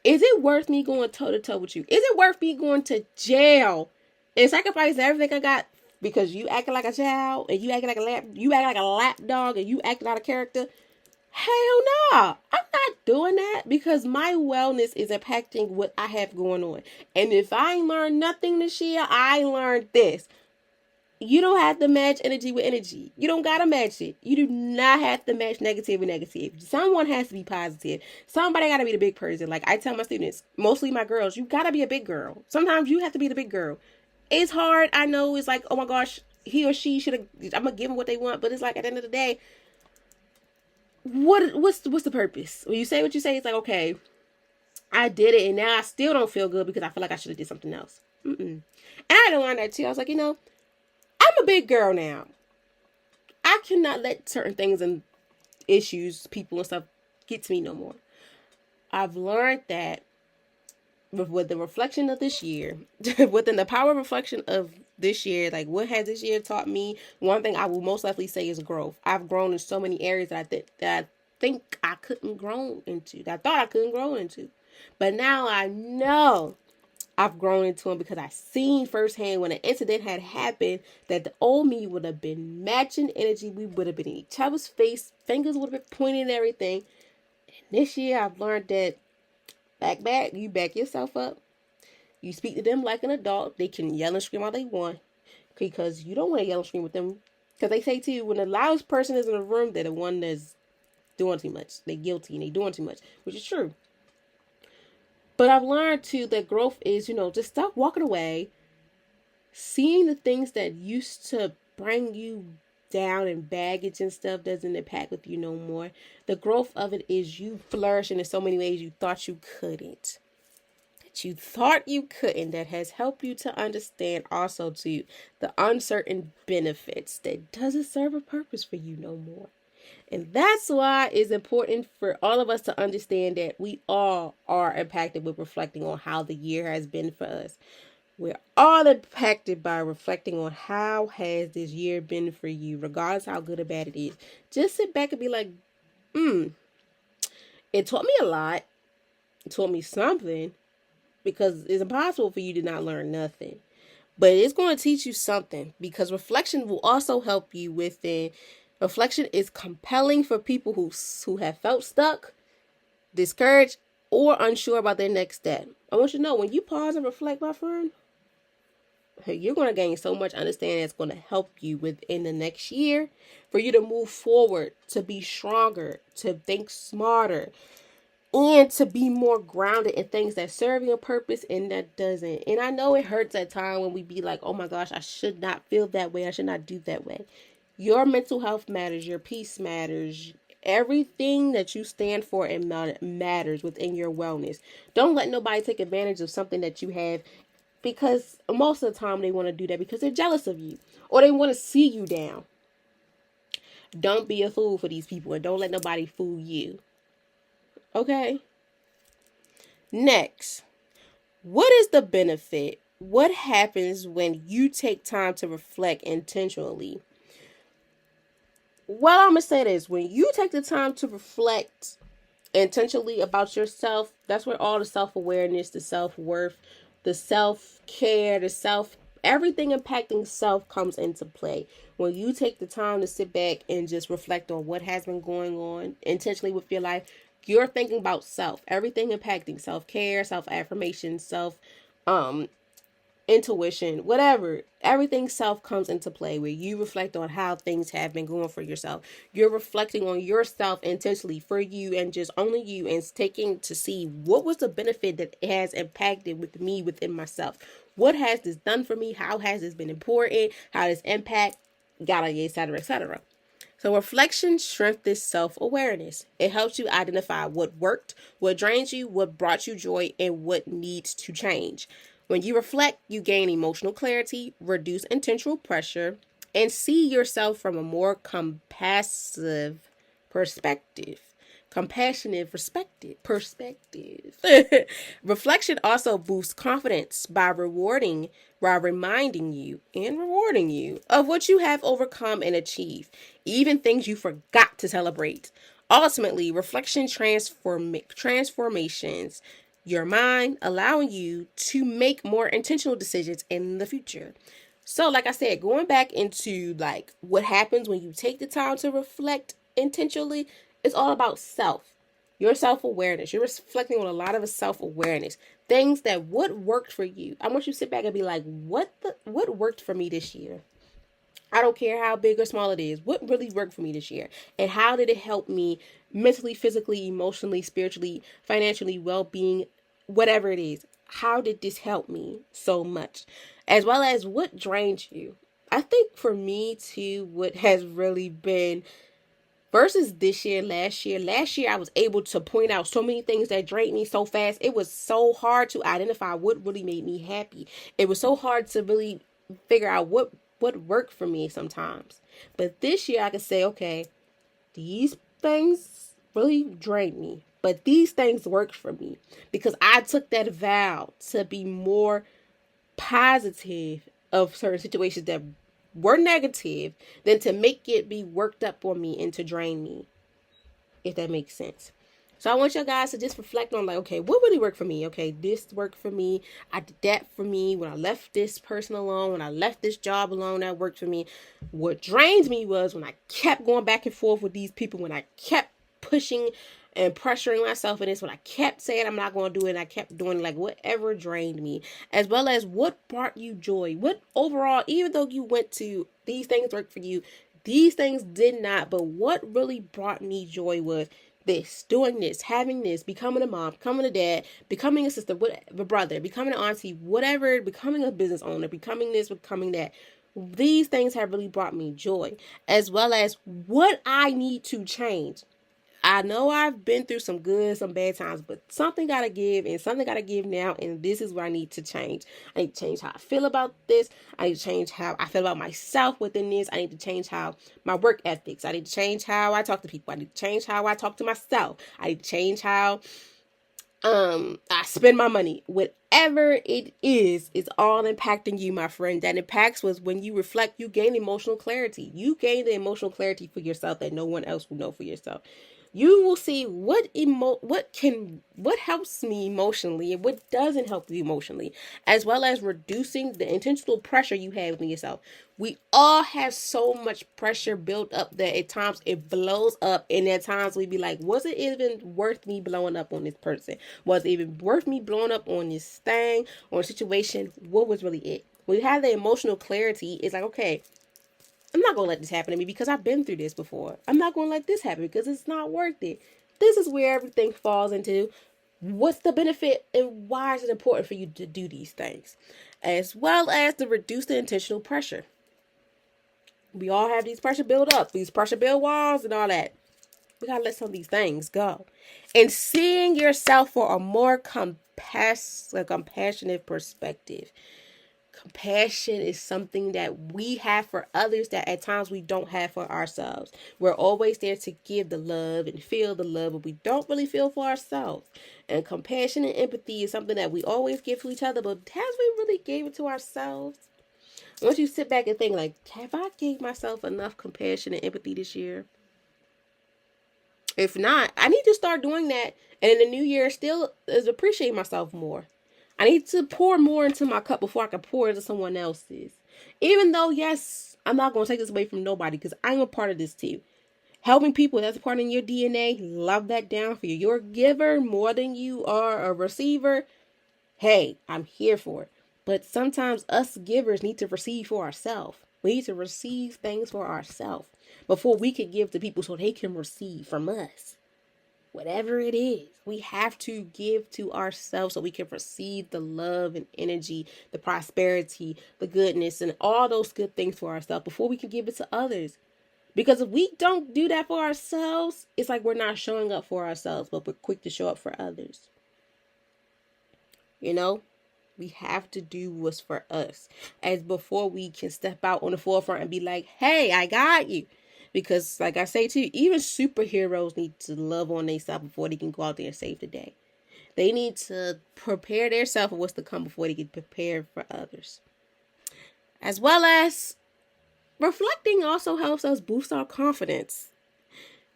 Is it worth me going toe to toe with you? Is it worth me going to jail and sacrificing everything I got because you acting like a child and you acting like a lap dog and you acting out of character? Hell no, I'm not doing that, because my wellness is impacting what I have going on. And if I ain't learned nothing this year, I learned this. You don't have to match energy with energy. You don't gotta match it. You do not have to match negative with negative. Someone has to be positive. Somebody gotta be the big person. Like I tell my students, mostly my girls, you gotta be a big girl. Sometimes you have to be the big girl. It's hard. I know it's like, oh my gosh, he or she should have, I'm gonna give them what they want. But it's like at the end of the day, what's the purpose? When you say what you say, it's like, okay, I did it and now I still don't feel good because I feel like I should have did something else. And I had to learn that too. I was like, I'm a big girl now. I cannot let certain things and issues, people and stuff get to me no more. I've learned that with the reflection of this year, within the power of reflection of this year, like what has this year taught me? One thing I will most likely say is growth. I've grown in so many areas that I think I couldn't grow into, that I thought I couldn't grow into. But now I know I've grown into them because I seen firsthand when an incident had happened that the old me would have been matching energy. We would have been in each other's face. Fingers would have been pointing and everything. And this year I've learned that you back yourself up. You speak to them like an adult. They can yell and scream all they want, because you don't want to yell and scream with them. Because they say too, when the loudest person is in the room, they're the one that's doing too much. They're guilty and they're doing too much, which is true. But I've learned too that growth is, just stop walking away, seeing the things that used to bring you down and baggage and stuff doesn't impact with you no more. The growth of it is you flourishing in so many ways you thought you couldn't. That has helped you to understand also to the uncertain benefits that doesn't serve a purpose for you no more. And that's why it's important for all of us to understand that we all are impacted with reflecting on how the year has been for us. We're all impacted by reflecting on how has this year been for you, regardless how good or bad it is. Just sit back and be like, it taught me a lot. It taught me something, because it's impossible for you to not learn nothing. But it's going to teach you something, because reflection will also help you within. Reflection is compelling for people who have felt stuck, discouraged, or unsure about their next step. I want you to know, when you pause and reflect, my friend, you're going to gain so much understanding that's going to help you within the next year for you to move forward, to be stronger, to think smarter, and to be more grounded in things that serve your purpose and that doesn't. And I know it hurts at times when we be like, oh my gosh, I should not feel that way. I should not do that way. Your mental health matters. Your peace matters. Everything that you stand for and matters within your wellness. Don't let nobody take advantage of something that you have, because most of the time they want to do that because they're jealous of you or they want to see you down. Don't be a fool for these people, and don't let nobody fool you. Okay? Next, what is the benefit? What happens when you take time to reflect intentionally? Well, I'm going to say this. When you take the time to reflect intentionally about yourself, that's where all the self-awareness, the self-worth, the self-care, everything impacting self comes into play. When you take the time to sit back and just reflect on what has been going on intentionally with your life, you're thinking about self, everything impacting self-care, self-affirmation, intuition, whatever, everything self comes into play where you reflect on how things have been going for yourself. You're reflecting on yourself intentionally for you and just only you, and taking to see what was the benefit that it has impacted with me within myself. What has this done for me? How has this been important? How does impact? Etc., etc. So reflection strengthens self-awareness. It helps you identify what worked, what drains you, what brought you joy, and what needs to change. When you reflect, you gain emotional clarity, reduce intentional pressure, and see yourself from a more compassionate perspective. Reflection also boosts confidence by reminding you and rewarding you of what you have overcome and achieved, even things you forgot to celebrate. Ultimately, reflection transformations your mind, allowing you to make more intentional decisions in the future. So, like I said, going back into like what happens when you take the time to reflect intentionally, it's all about self. Your self-awareness. You're reflecting on a lot of self-awareness. Things that what worked for you. I want you to sit back and be like, what worked for me this year? I don't care how big or small it is. What really worked for me this year? And how did it help me mentally, physically, emotionally, spiritually, financially, well-being, whatever it is? How did this help me so much? As well as what drained you? I think for me too, what has really been versus this year, last year I was able to point out so many things that drained me so fast. It was so hard to identify what really made me happy. It was so hard to really figure out what worked for me sometimes. But this year I could say, okay, these things really drained me, but these things worked for me because I took that vow to be more positive of certain situations that were negative than to make it be worked up on me and to drain me, if that makes sense. So I want you guys to just reflect on like, okay, what really worked for me? Okay, this worked for me. I did that for me. When I left this person alone, when I left this job alone, that worked for me. What drained me was when I kept going back and forth with these people, when I kept pushing and pressuring myself in this, when I kept saying I'm not going to do it, and I kept doing like whatever drained me, as well as what brought you joy. What overall, even though you went to these things worked for you, these things did not, but what really brought me joy was this, doing this, having this, becoming a mom, becoming a dad, becoming a sister, a brother, becoming an auntie, whatever, becoming a business owner, becoming this, becoming that. These things have really brought me joy, as well as what I need to change. I know I've been through some good, some bad times, but something gotta give, and something gotta give now, and this is where I need to change. I need to change how I feel about this. I need to change how I feel about myself within this. I need to change how my work ethics. I need to change how I talk to people. I need to change how I talk to myself. I need to change how I spend my money. Whatever it is all impacting you, my friend. That impacts was when you reflect, you gain emotional clarity. You gain the emotional clarity for yourself that no one else will know for yourself. You will see what helps me emotionally and what doesn't help you emotionally, as well as reducing the intentional pressure you have within yourself. We all have so much pressure built up that at times it blows up, and at times we be like, was it even worth me blowing up on this person? Was it even worth me blowing up on this thing or situation? What was really it? When you have the emotional clarity, it's like, okay, I'm not going to let this happen to me because I've been through this before. I'm not going to let this happen because it's not worth it. This is where everything falls into what's the benefit and why is it important for you to do these things, as well as to reduce the intentional pressure. We all have these pressure build up, these pressure build walls and all that. We got to let some of these things go. And seeing yourself for a more compassionate perspective. Compassion is something that we have for others that at times we don't have for ourselves. We're always there to give the love and feel the love, but we don't really feel for ourselves. And compassion and empathy is something that we always give to each other, but have we really gave it to ourselves? Once you sit back and think, like, have I gave myself enough compassion and empathy this year? If not, I need to start doing that. And in the new year, still is appreciate myself more. I need to pour more into my cup before I can pour into someone else's. Even though, yes, I'm not going to take this away from nobody because I'm a part of this too. Helping people, that's a part in your DNA. Love that down for you. You're a giver more than you are a receiver. Hey, I'm here for it. But sometimes us givers need to receive for ourselves. We need to receive things for ourselves before we can give to people so they can receive from us. Whatever it is, we have to give to ourselves so we can receive the love and energy, the prosperity, the goodness, and all those good things for ourselves before we can give it to others. Because if we don't do that for ourselves, it's like we're not showing up for ourselves, but we're quick to show up for others. You know, we have to do what's for us as before we can step out on the forefront and be like, hey, I got you. Because like I say too, even superheroes need to love on themselves before they can go out there and save the day. They need to prepare themselves for what's to come before they get prepared for others. As well as reflecting also helps us boost our confidence.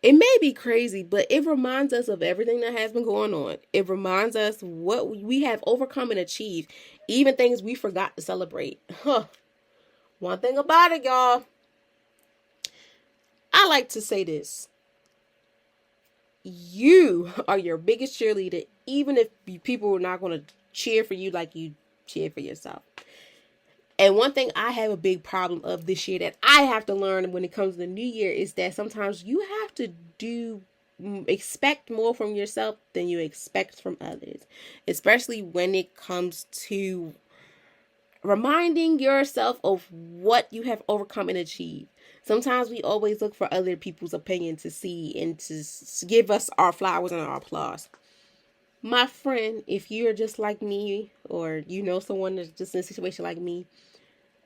It may be crazy, but it reminds us of everything that has been going on. It reminds us what we have overcome and achieved, even things we forgot to celebrate. One thing about it, y'all, I like to say this. You are your biggest cheerleader, even if people are not going to cheer for you like you cheer for yourself. And one thing I have a big problem of this year that I have to learn when it comes to the new year is that sometimes you have to expect more from yourself than you expect from others, especially when it comes to reminding yourself of what you have overcome and achieved. Sometimes we always look for other people's opinion to see and to give us our flowers and our applause. My friend, if you're just like me, or you know someone that's just in a situation like me,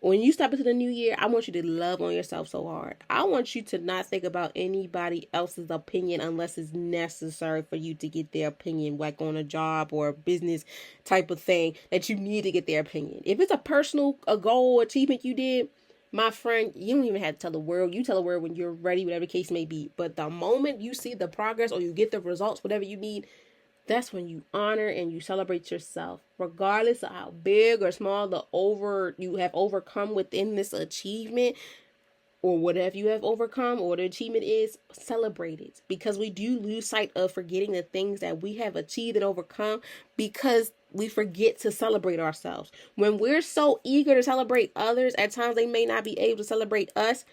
when you step into the new year, I want you to love on yourself so hard. I want you to not think about anybody else's opinion unless it's necessary for you to get their opinion, like on a job or a business type of thing that you need to get their opinion. If it's a goal, achievement you did, my friend, you don't even have to tell the world. You tell the world when you're ready, whatever the case may be. But the moment you see the progress or you get the results, whatever you need, that's when you honor and you celebrate yourself, regardless of how big or small you have overcome within this achievement, or whatever you have overcome or the achievement is. Celebrate it, because we do lose sight of forgetting the things that we have achieved and overcome because we forget to celebrate ourselves. When we're so eager to celebrate others, at times they may not be able to celebrate us.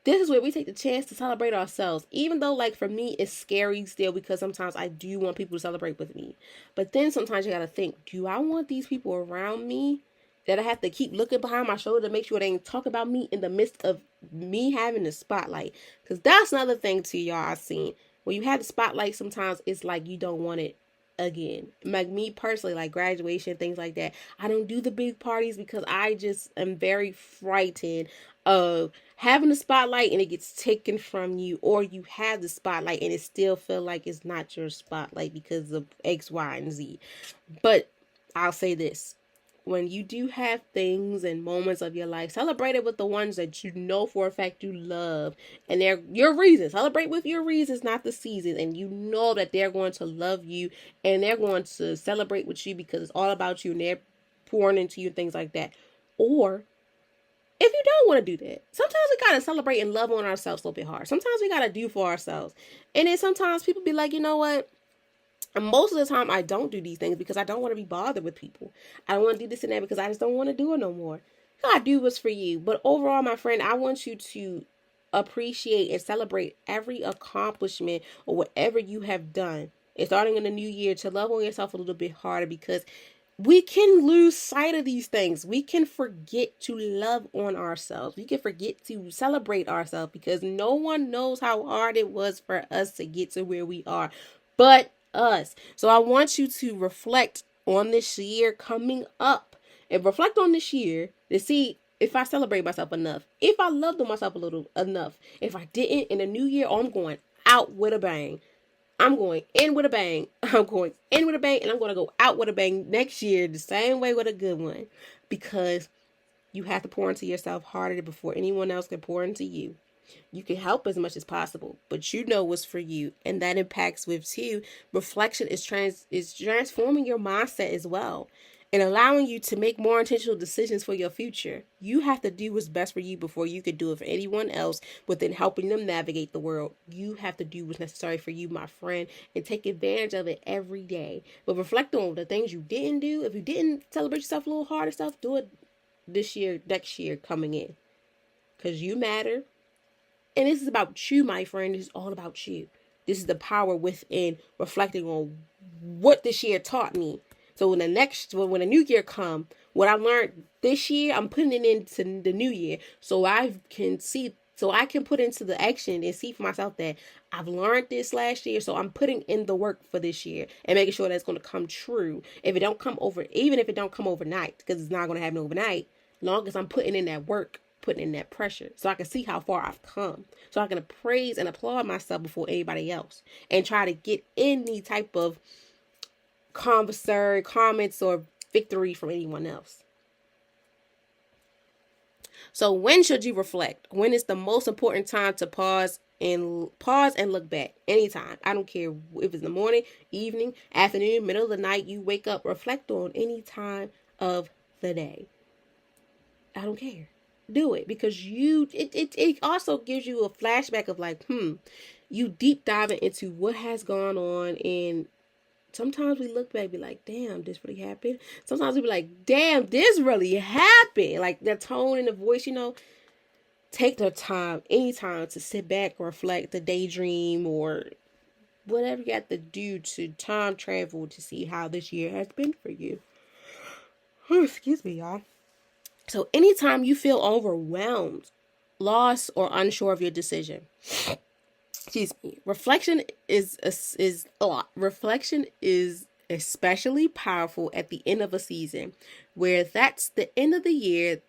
This is where we take the chance to celebrate ourselves. Even though, like, for me, it's scary still because sometimes I do want people to celebrate with me. But then sometimes you got to think, do I want these people around me that I have to keep looking behind my shoulder to make sure they ain't talk about me in the midst of me having the spotlight? Because that's another thing too, y'all, I've seen. When you have the spotlight, sometimes it's like you don't want it again. Like me personally, like graduation, things like that. I don't do the big parties because I just am very frightened of having the spotlight and it gets taken from you, or you have the spotlight and it still feel like it's not your spotlight because of X, Y, and Z. But I'll say this. When you do have things and moments of your life, celebrate it with the ones that you know for a fact you love. And they're your reasons. Celebrate with your reasons, not the seasons. And you know that they're going to love you and they're going to celebrate with you because it's all about you and they're pouring into you and things like that. Or if you don't want to do that, sometimes we got to celebrate and love on ourselves a little bit hard. Sometimes we got to do for ourselves. And then sometimes people be like, you know what? And most of the time, I don't do these things because I don't want to be bothered with people. I don't want to do this and that because I just don't want to do it no more. God, do what's for you. But overall, my friend, I want you to appreciate and celebrate every accomplishment or whatever you have done. And starting in the new year, to love on yourself a little bit harder, because we can lose sight of these things. We can forget to love on ourselves. We can forget to celebrate ourselves because no one knows how hard it was for us to get to where we are but us. So I want you to reflect on this year coming up and reflect on this year to see if I celebrate myself enough, if I loved on myself a little enough. If I didn't, in the new year, I'm going out with a bang. I'm going in with a bang. I'm going in with a bang, and I'm going to go out with a bang next year the same way with a good one, because you have to pour into yourself harder before anyone else can pour into you. You can help as much as possible, but you know what's for you, and that impacts with too. Reflection is transforming your mindset as well, and allowing you to make more intentional decisions for your future. You have to do what's best for you before you can do it for anyone else. Within helping them navigate the world, you have to do what's necessary for you, my friend, and take advantage of it every day. But reflect on the things you didn't do. If you didn't celebrate yourself a little harder, stuff, do it this year, next year coming in, because you matter. And this is about you, my friend. This is all about you. This is the power within reflecting on what this year taught me. So when the new year come, what I learned this year, I'm putting it into the new year, so I can put into the action and see for myself that I've learned this last year. So I'm putting in the work for this year and making sure that's going to come true. Even if it don't come overnight, because it's not going to happen overnight, long as I'm putting in that work, putting in that pressure, so I can see how far I've come, so I can praise and applaud myself before anybody else, and try to get any type of comments or victory from anyone else. So when should you reflect? When is the most important time to pause and look back? Anytime. I don't care if it's the morning, evening, afternoon, middle of the night, you wake up, reflect on any time of the day. I don't care. Do it, because it also gives you a flashback of like, you deep diving into what has gone on. And sometimes we look back and be like, damn, this really happened. Sometimes we be like, damn, this really happened. Like the tone and the voice, take the time, anytime, to sit back, reflect, to daydream, or whatever you have to do to time travel to see how this year has been for you. Excuse me, y'all. So anytime you feel overwhelmed, lost, or unsure of your decision, excuse me, reflection is a lot. Reflection is especially powerful at the end of a season, where that's the end of the year,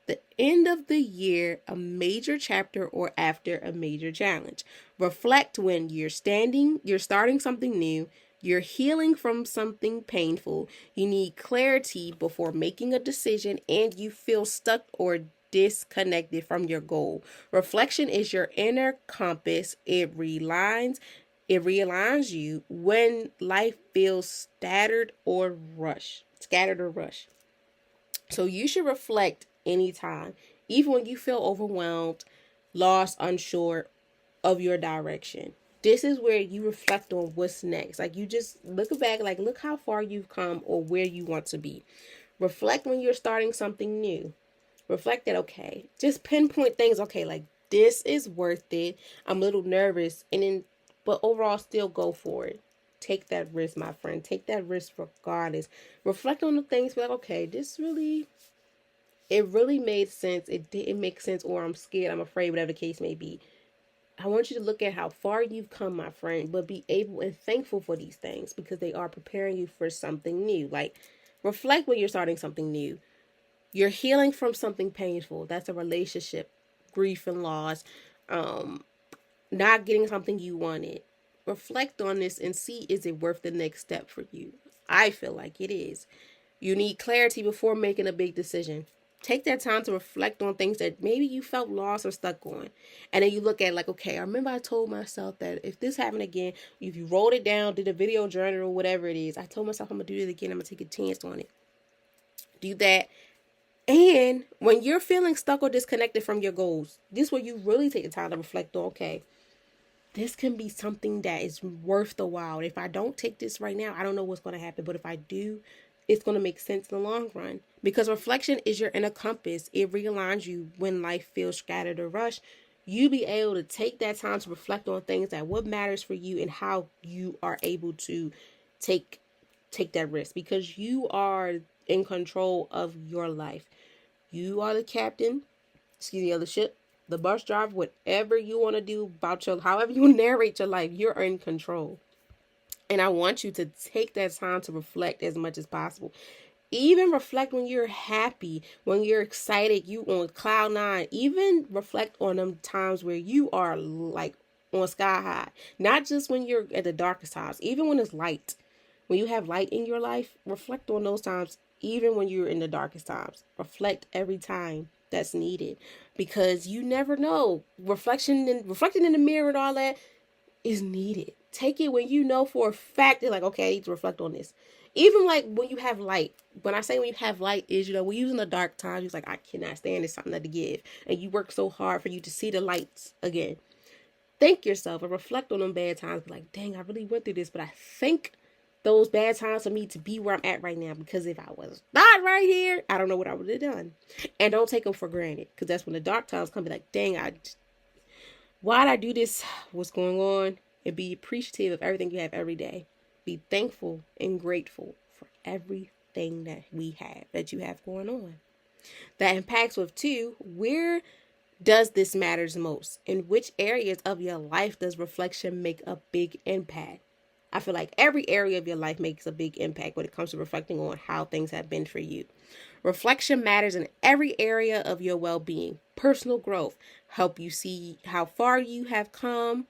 a major chapter, or after a major challenge. Reflect when you're starting something new. You're healing from something painful. You need clarity before making a decision, and you feel stuck or disconnected from your goal. Reflection is your inner compass. It realigns you when life feels scattered or rushed. So you should reflect anytime, even when you feel overwhelmed, lost, unsure of your direction. This is where you reflect on what's next. Like, you just look back, like, look how far you've come or where you want to be. Reflect when you're starting something new. Reflect that, okay, just pinpoint things. Okay, like, this is worth it. I'm a little nervous, but overall, still go for it. Take that risk, my friend. Take that risk regardless. Reflect on the things, like, okay, it really made sense. It didn't make sense, or I'm scared, I'm afraid, whatever the case may be. I want you to look at how far you've come, my friend, but be able and thankful for these things because they are preparing you for something new. Like, reflect when you're starting something new. You're healing from something painful. That's a relationship, grief and loss, um, not getting something you wanted. Reflect on this and see, is it worth the next step for you? I feel like it is. You need clarity before making a big decision. Take that time to reflect on things that maybe you felt lost or stuck on. And then you look at like, okay, I remember I told myself that if this happened again, if you wrote it down, did a video journal, whatever it is, I told myself I'm going to do it again. I'm going to take a chance on it. Do that. And when you're feeling stuck or disconnected from your goals, this is where you really take the time to reflect on, okay, this can be something that is worth the while. If I don't take this right now, I don't know what's going to happen. But if I do, it's going to make sense in the long run. Because reflection is your inner compass. It realigns you when life feels scattered or rushed. You be able to take that time to reflect on things that what matters for you and how you are able to take that risk. Because you are in control of your life. You are the captain, of the ship, the bus driver, whatever you want to do about however you narrate your life, you're in control. And I want you to take that time to reflect as much as possible. Even reflect when you're happy, when you're excited, you on cloud nine. Even reflect on them times where you are like on sky high. Not just when you're at the darkest times, even when it's light. When you have light in your life, reflect on those times, even when you're in the darkest times. Reflect every time that's needed because you never know. Reflecting in the mirror and all that is needed. Take it when you know for a fact, you're like, okay, I need to reflect on this. Even like when you have light. When I say when you have light is, we're using the dark times. You're like, I cannot stand this, something to give. And you work so hard for you to see the lights again. Thank yourself and reflect on them bad times. Be like, dang, I really went through this, but I think those bad times for me to be where I'm at right now, because if I was not right here, I don't know what I would have done. And don't take them for granted, because that's when the dark times come. Be like, dang, why'd I do this? What's going on? And be appreciative of everything you have every day. Be thankful and grateful for everything that you have going on. That impacts with two, where does this matters most? In which areas of your life does reflection make a big impact? I feel like every area of your life makes a big impact when it comes to reflecting on how things have been for you. Reflection matters in every area of your well-being. Personal growth help you see how far you have come.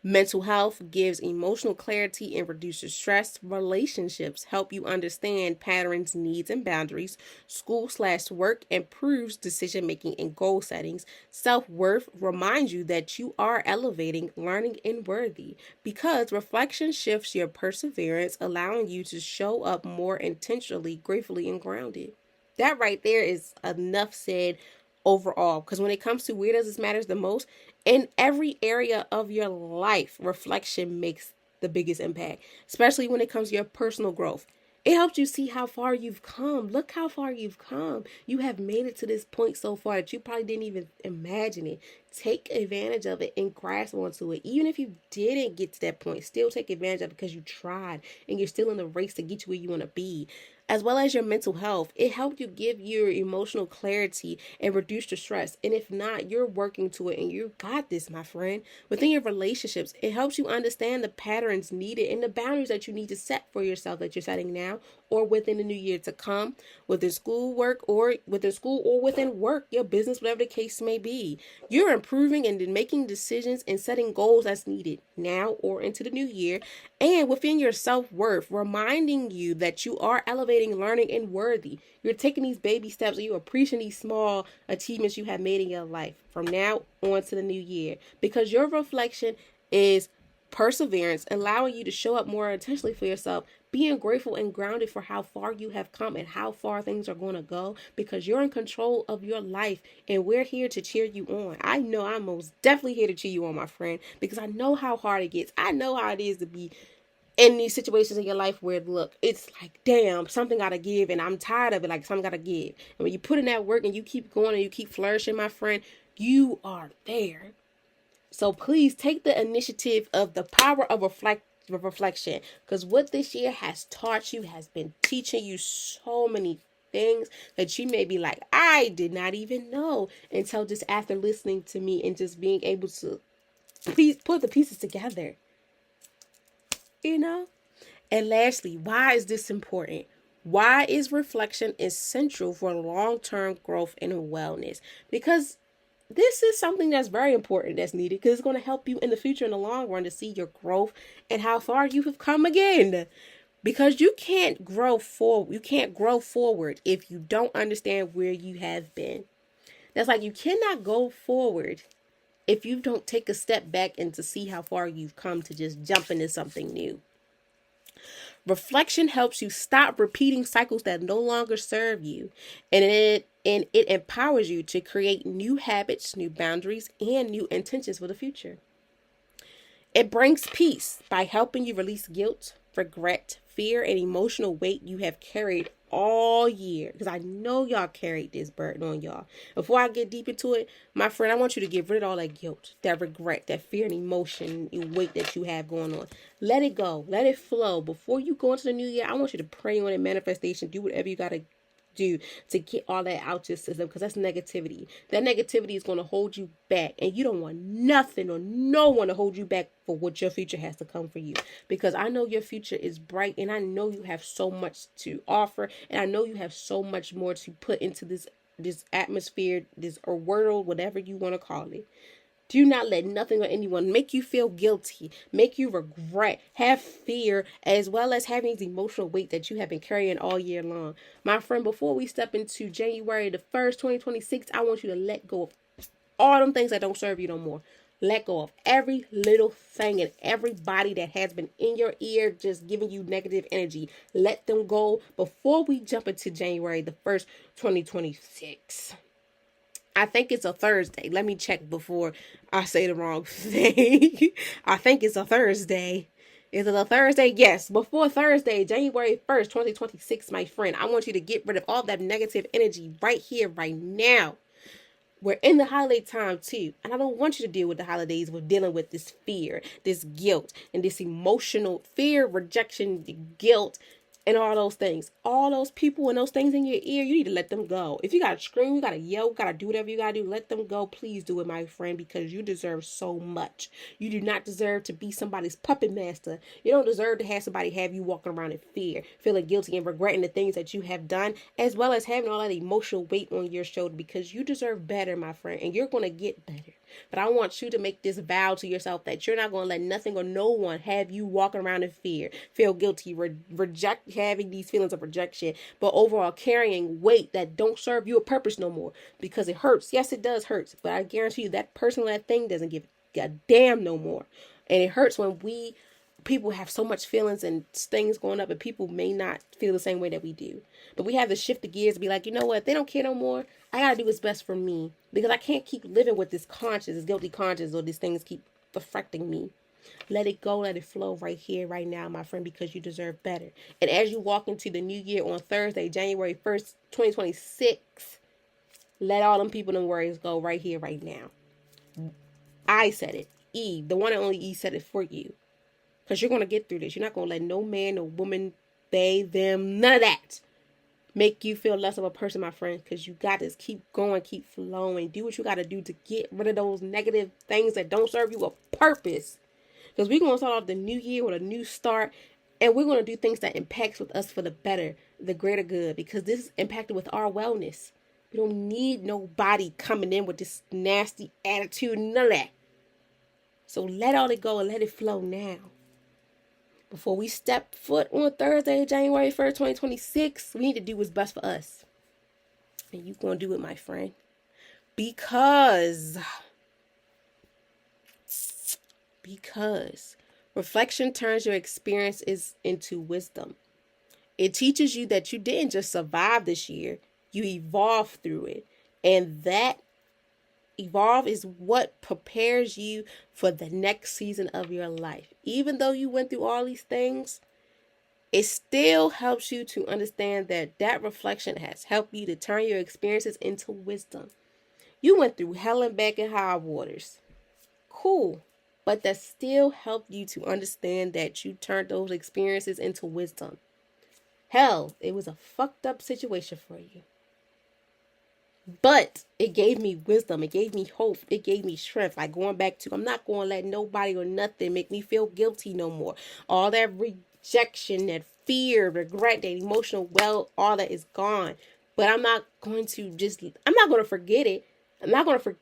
Mental health gives emotional clarity and reduces stress. Relationships help you understand patterns, needs, and boundaries. School/work improves decision making and goal settings. Self-worth reminds you that you are elevating, learning, and worthy because reflection shifts your perseverance, allowing you to show up more intentionally, gratefully, and grounded. That right there is enough said overall, because when it comes to where does this matters the most, in every area of your life, reflection makes the biggest impact, especially when it comes to your personal growth. It helps you see how far you've come. Look how far you've come. You have made it to this point so far that you probably didn't even imagine it. Take advantage of it and grasp onto it. Even if you didn't get to that point, still take advantage of it because you tried and you're still in the race to get you where you want to be. As well as your mental health, it helped you give your emotional clarity and reduce your stress. And if not, you're working to it and you got this, my friend. Within your relationships, it helps you understand the patterns needed and the boundaries that you need to set for yourself that you're setting now or within the new year to come, within school or within work, your business, whatever the case may be. You're improving and making decisions and setting goals that's needed now or into the new year. And within your self-worth, reminding you that you are elevating, learning, and worthy. You're taking these baby steps and you're appreciating these small achievements you have made in your life from now on to the new year. Because your reflection is perseverance, allowing you to show up more intentionally for yourself, being grateful and grounded for how far you have come and how far things are going to go because you're in control of your life and we're here to cheer you on. I know I'm most definitely here to cheer you on, my friend, because I know how hard it gets. I know how it is to be in these situations in your life where, look, it's like, damn, something got to give and I'm tired of it, like something got to give. And when you put in that work and you keep going and you keep flourishing, my friend, you are there. So please take the initiative of the power of reflection, because what this year has taught you has been teaching you so many things that you may be like, I did not even know until just after listening to me and just being able to put the pieces together, you know? And lastly, why is this important? Why is reflection essential for long-term growth and wellness? Because this is something that's very important that's needed because it's going to help you in the future in the long run to see your growth and how far you have come again. Because you can't grow forward if you don't understand where you have been. That's like you cannot go forward if you don't take a step back and to see how far you've come to just jump into something new. Reflection helps you stop repeating cycles that no longer serve you, and it empowers you to create new habits, new boundaries, and new intentions for the future. It brings peace by helping you release guilt, regret, fear, and emotional weight you have carried all year. Because I know y'all carried this burden on y'all. Before I get deep into it, my friend, I want you to get rid of all that guilt, that regret, that fear and emotion and weight that you have going on. Let it go. Let it flow. Before you go into the new year, I want you to pray on it, manifestation, do whatever you got to do to get all that out your system, because that's negativity. That negativity is going to hold you back, and you don't want nothing or no one to hold you back for what your future has to come for you, because I know your future is bright, and I know you have so much to offer, and I know you have so much more to put into this atmosphere, this or world, whatever you want to call it. Do not let nothing or anyone make you feel guilty, make you regret, have fear, as well as having the emotional weight that you have been carrying all year long. My friend, before we step into January the 1st, 2026, I want you to let go of all them things that don't serve you no more. Let go of every little thing and everybody that has been in your ear just giving you negative energy. Let them go before we jump into January the 1st, 2026. I think it's a Thursday. Let me check before I say the wrong thing. I think it's a Thursday. Is it a Thursday? Yes. Before Thursday, January 1st, 2026, my friend, I want you to get rid of all that negative energy right here, right now. We're in the holiday time too. And I don't want you to deal with the holidays with dealing with this fear, this guilt, and this emotional fear, rejection, guilt, and all those things. All those people and those things in your ear, you need to let them go. If you gotta scream, you gotta yell, you gotta do whatever you gotta do, let them go. Please do it, my friend, because you deserve so much. You do not deserve to be somebody's puppet master. You don't deserve to have somebody have you walking around in fear, feeling guilty and regretting the things that you have done, as well as having all that emotional weight on your shoulder, because you deserve better, my friend, and you're gonna get better. But I want you to make this vow to yourself that you're not going to let nothing or no one have you walking around in fear, feel guilty, reject, having these feelings of rejection, but overall carrying weight that don't serve you a purpose no more, because it hurts. Yes, it does hurt, but I guarantee you that person, that thing doesn't give a damn no more. And it hurts when people have so much feelings and things going up, and people may not feel the same way that we do. But we have to shift the gears and be like, you know what? If they don't care no more, I gotta do what's best for me, because I can't keep living with this conscience, this guilty conscience, or these things keep affecting me. Let it go, let it flow right here, right now, my friend, because you deserve better. And as you walk into the new year on Thursday, January 1st, 2026, let all them people and worries go right here, right now. I said it. E, the one and only E, said it for you. Because you're going to get through this. You're not going to let no man, no woman, they, them, none of that make you feel less of a person, my friend. Because you got this. Keep going. Keep flowing. Do what you got to do to get rid of those negative things that don't serve you a purpose. Because we're going to start off the new year with a new start. And we're going to do things that impacts with us for the better, the greater good. Because this is impacted with our wellness. We don't need nobody coming in with this nasty attitude. None of that. So let all it go and let it flow now. Before we step foot on Thursday, January 1st, 2026, we need to do what's best for us. And you're going to do it, my friend. Because reflection turns your experiences into wisdom. It teaches you that you didn't just survive this year. You evolved through it. And that evolve is what prepares you for the next season of your life. Even though you went through all these things, it still helps you to understand that reflection has helped you to turn your experiences into wisdom. You went through hell and back and high waters. Cool. But that still helped you to understand that you turned those experiences into wisdom. Hell, it was a fucked up situation for you. But it gave me wisdom. It gave me hope. It gave me strength. Like going back to, I'm not going to let nobody or nothing make me feel guilty no more. All that rejection, that fear, regret, that emotional all that is gone. But I'm not going to I'm not going to forget it. I'm not going to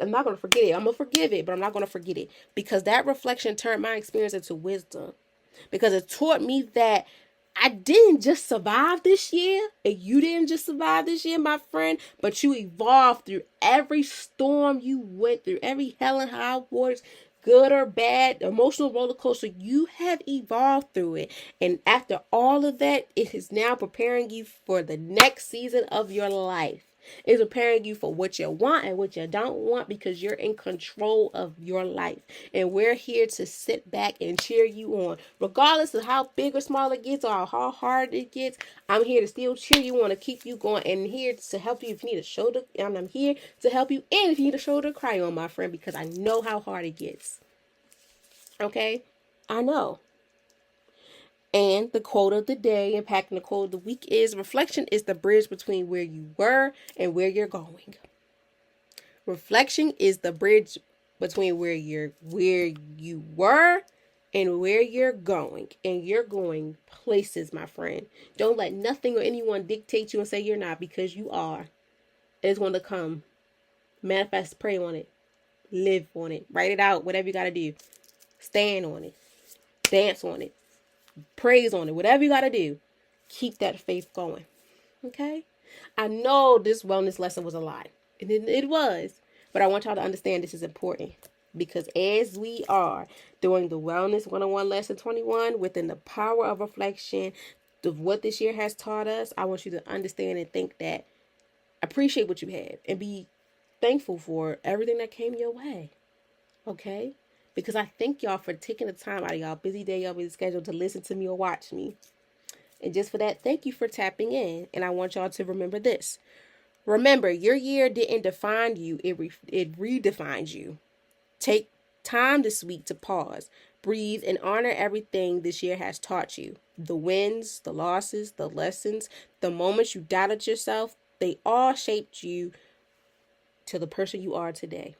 I'm not going to forget it. I'm going to forgive it, but I'm not going to forget it. Because that reflection turned my experience into wisdom. Because it taught me that I didn't just survive this year, and you didn't just survive this year, my friend, but you evolved through every storm you went through, every hell and high waters, good or bad, emotional roller coaster. You have evolved through it. And after all of that, it is now preparing you for the next season of your life. It's preparing you for what you want and what you don't want, because you're in control of your life. And we're here to sit back and cheer you on. Regardless of how big or small it gets or how hard it gets, I'm here to still cheer you on, to keep you going, and here to help you if you need a shoulder. And I'm here to help you, and if you need a shoulder to cry on, my friend, because I know how hard it gets. Okay? I know. And the quote of the day, impacting the quote of the week, is: reflection is the bridge between where you were and where you're going. Reflection is the bridge between where you were and where you're going. And you're going places, my friend. Don't let nothing or anyone dictate you and say you're not, because you are. It's going to come. Manifest, pray on it. Live on it. Write it out. Whatever you got to do. Stand on it. Dance on it. Praise on it. Whatever you got to do. Keep that faith going. Okay? I know this wellness lesson was a lot. And it was. But I want y'all to understand this is important. Because as we are doing the Wellness 101 Lesson 21, within the power of reflection of what this year has taught us, I want you to understand and think that, appreciate what you have and be thankful for everything that came your way. Okay? Because I thank y'all for taking the time out of y'all busy day, y'all busy schedule to listen to me or watch me. And just for that, thank you for tapping in. And I want y'all to remember this. Remember, your year didn't define you. It redefines you. Take time this week to pause, breathe, and honor everything this year has taught you. The wins, the losses, the lessons, the moments you doubted yourself, they all shaped you to the person you are today.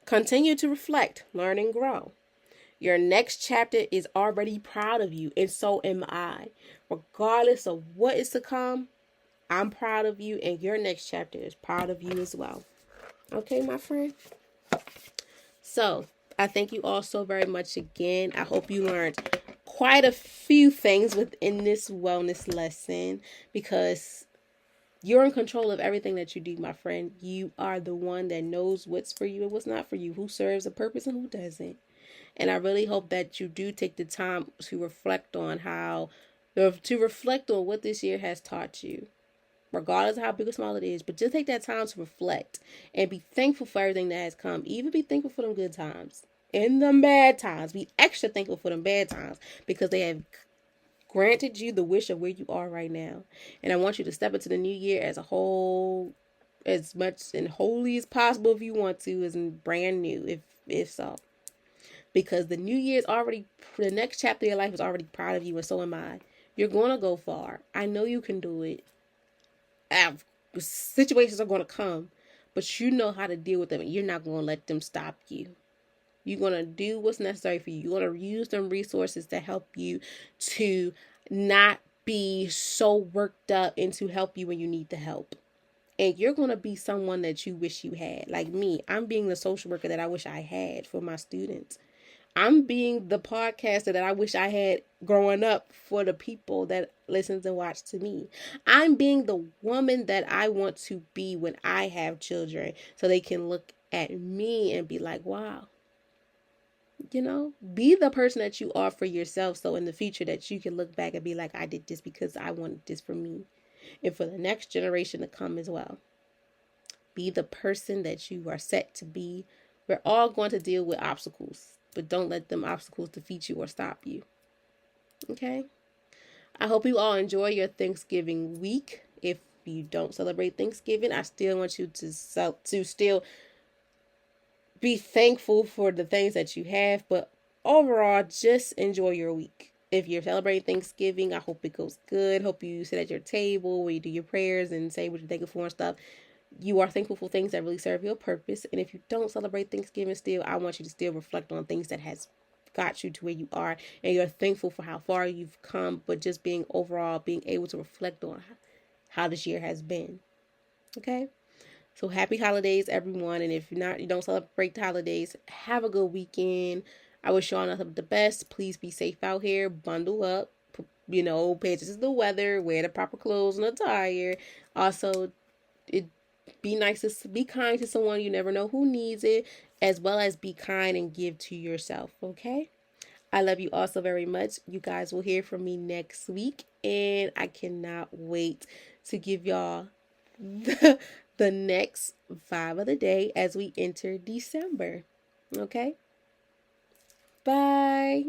Continue to reflect, learn, and grow. Your next chapter is already proud of you, and so am I. Regardless of what is to come, I'm proud of you, and your next chapter is proud of you as well. Okay, my friend? So, I thank you all so very much again. I hope you learned quite a few things within this wellness lesson, because you're in control of everything that you do, my friend. You are the one that knows what's for you and what's not for you, who serves a purpose and who doesn't. And I really hope that you do take the time to reflect on what this year has taught you, regardless of how big or small it is. But just take that time to reflect and be thankful for everything that has come. Even be thankful for them good times. In the bad times, be extra thankful for them bad times, because they have granted you the wish of where you are right now. And I want you to step into the new year as a whole, as much and wholly as possible if you want to, as brand new, if so. Because the new year is already, the next chapter of your life is already proud of you, and so am I. You're going to go far. I know you can do it. Situations are going to come, but you know how to deal with them, and you're not going to let them stop you. You're going to do what's necessary for you. You're going to use them resources to help you to not be so worked up and to help you when you need the help. And you're going to be someone that you wish you had. Like me, I'm being the social worker that I wish I had for my students. I'm being the podcaster that I wish I had growing up for the people that listens and watch to me. I'm being the woman that I want to be when I have children, so they can look at me and be like, wow. You know, be the person that you are for yourself, so in the future that you can look back and be like, I did this because I wanted this for me and for the next generation to come as well. Be the person that you are set to be. We're all going to deal with obstacles, but don't let them obstacles defeat you or stop you. Okay? I hope you all enjoy your Thanksgiving week. If you don't celebrate Thanksgiving, I still want you to still be thankful for the things that you have, but overall, just enjoy your week. If you're celebrating Thanksgiving, I hope it goes good. Hope you sit at your table where you do your prayers and say what you're thankful for and stuff. you are thankful for things that really serve your purpose. And if you don't celebrate Thanksgiving still, I want you to still reflect on things that has got you to where you are, and you're thankful for how far you've come, but just being overall being able to reflect on how this year has been. Okay? So happy holidays, everyone. And if you don't celebrate the holidays, have a good weekend. I wish y'all nothing but the best. Please be safe out here. Bundle up. Pay attention to the weather. Wear the proper clothes and attire. Also, be kind to someone. You never know who needs it, as well as be kind and give to yourself. Okay. I love you all so very much. You guys will hear from me next week, and I cannot wait to give y'all the next vibe of the day as we enter December. Okay? Bye.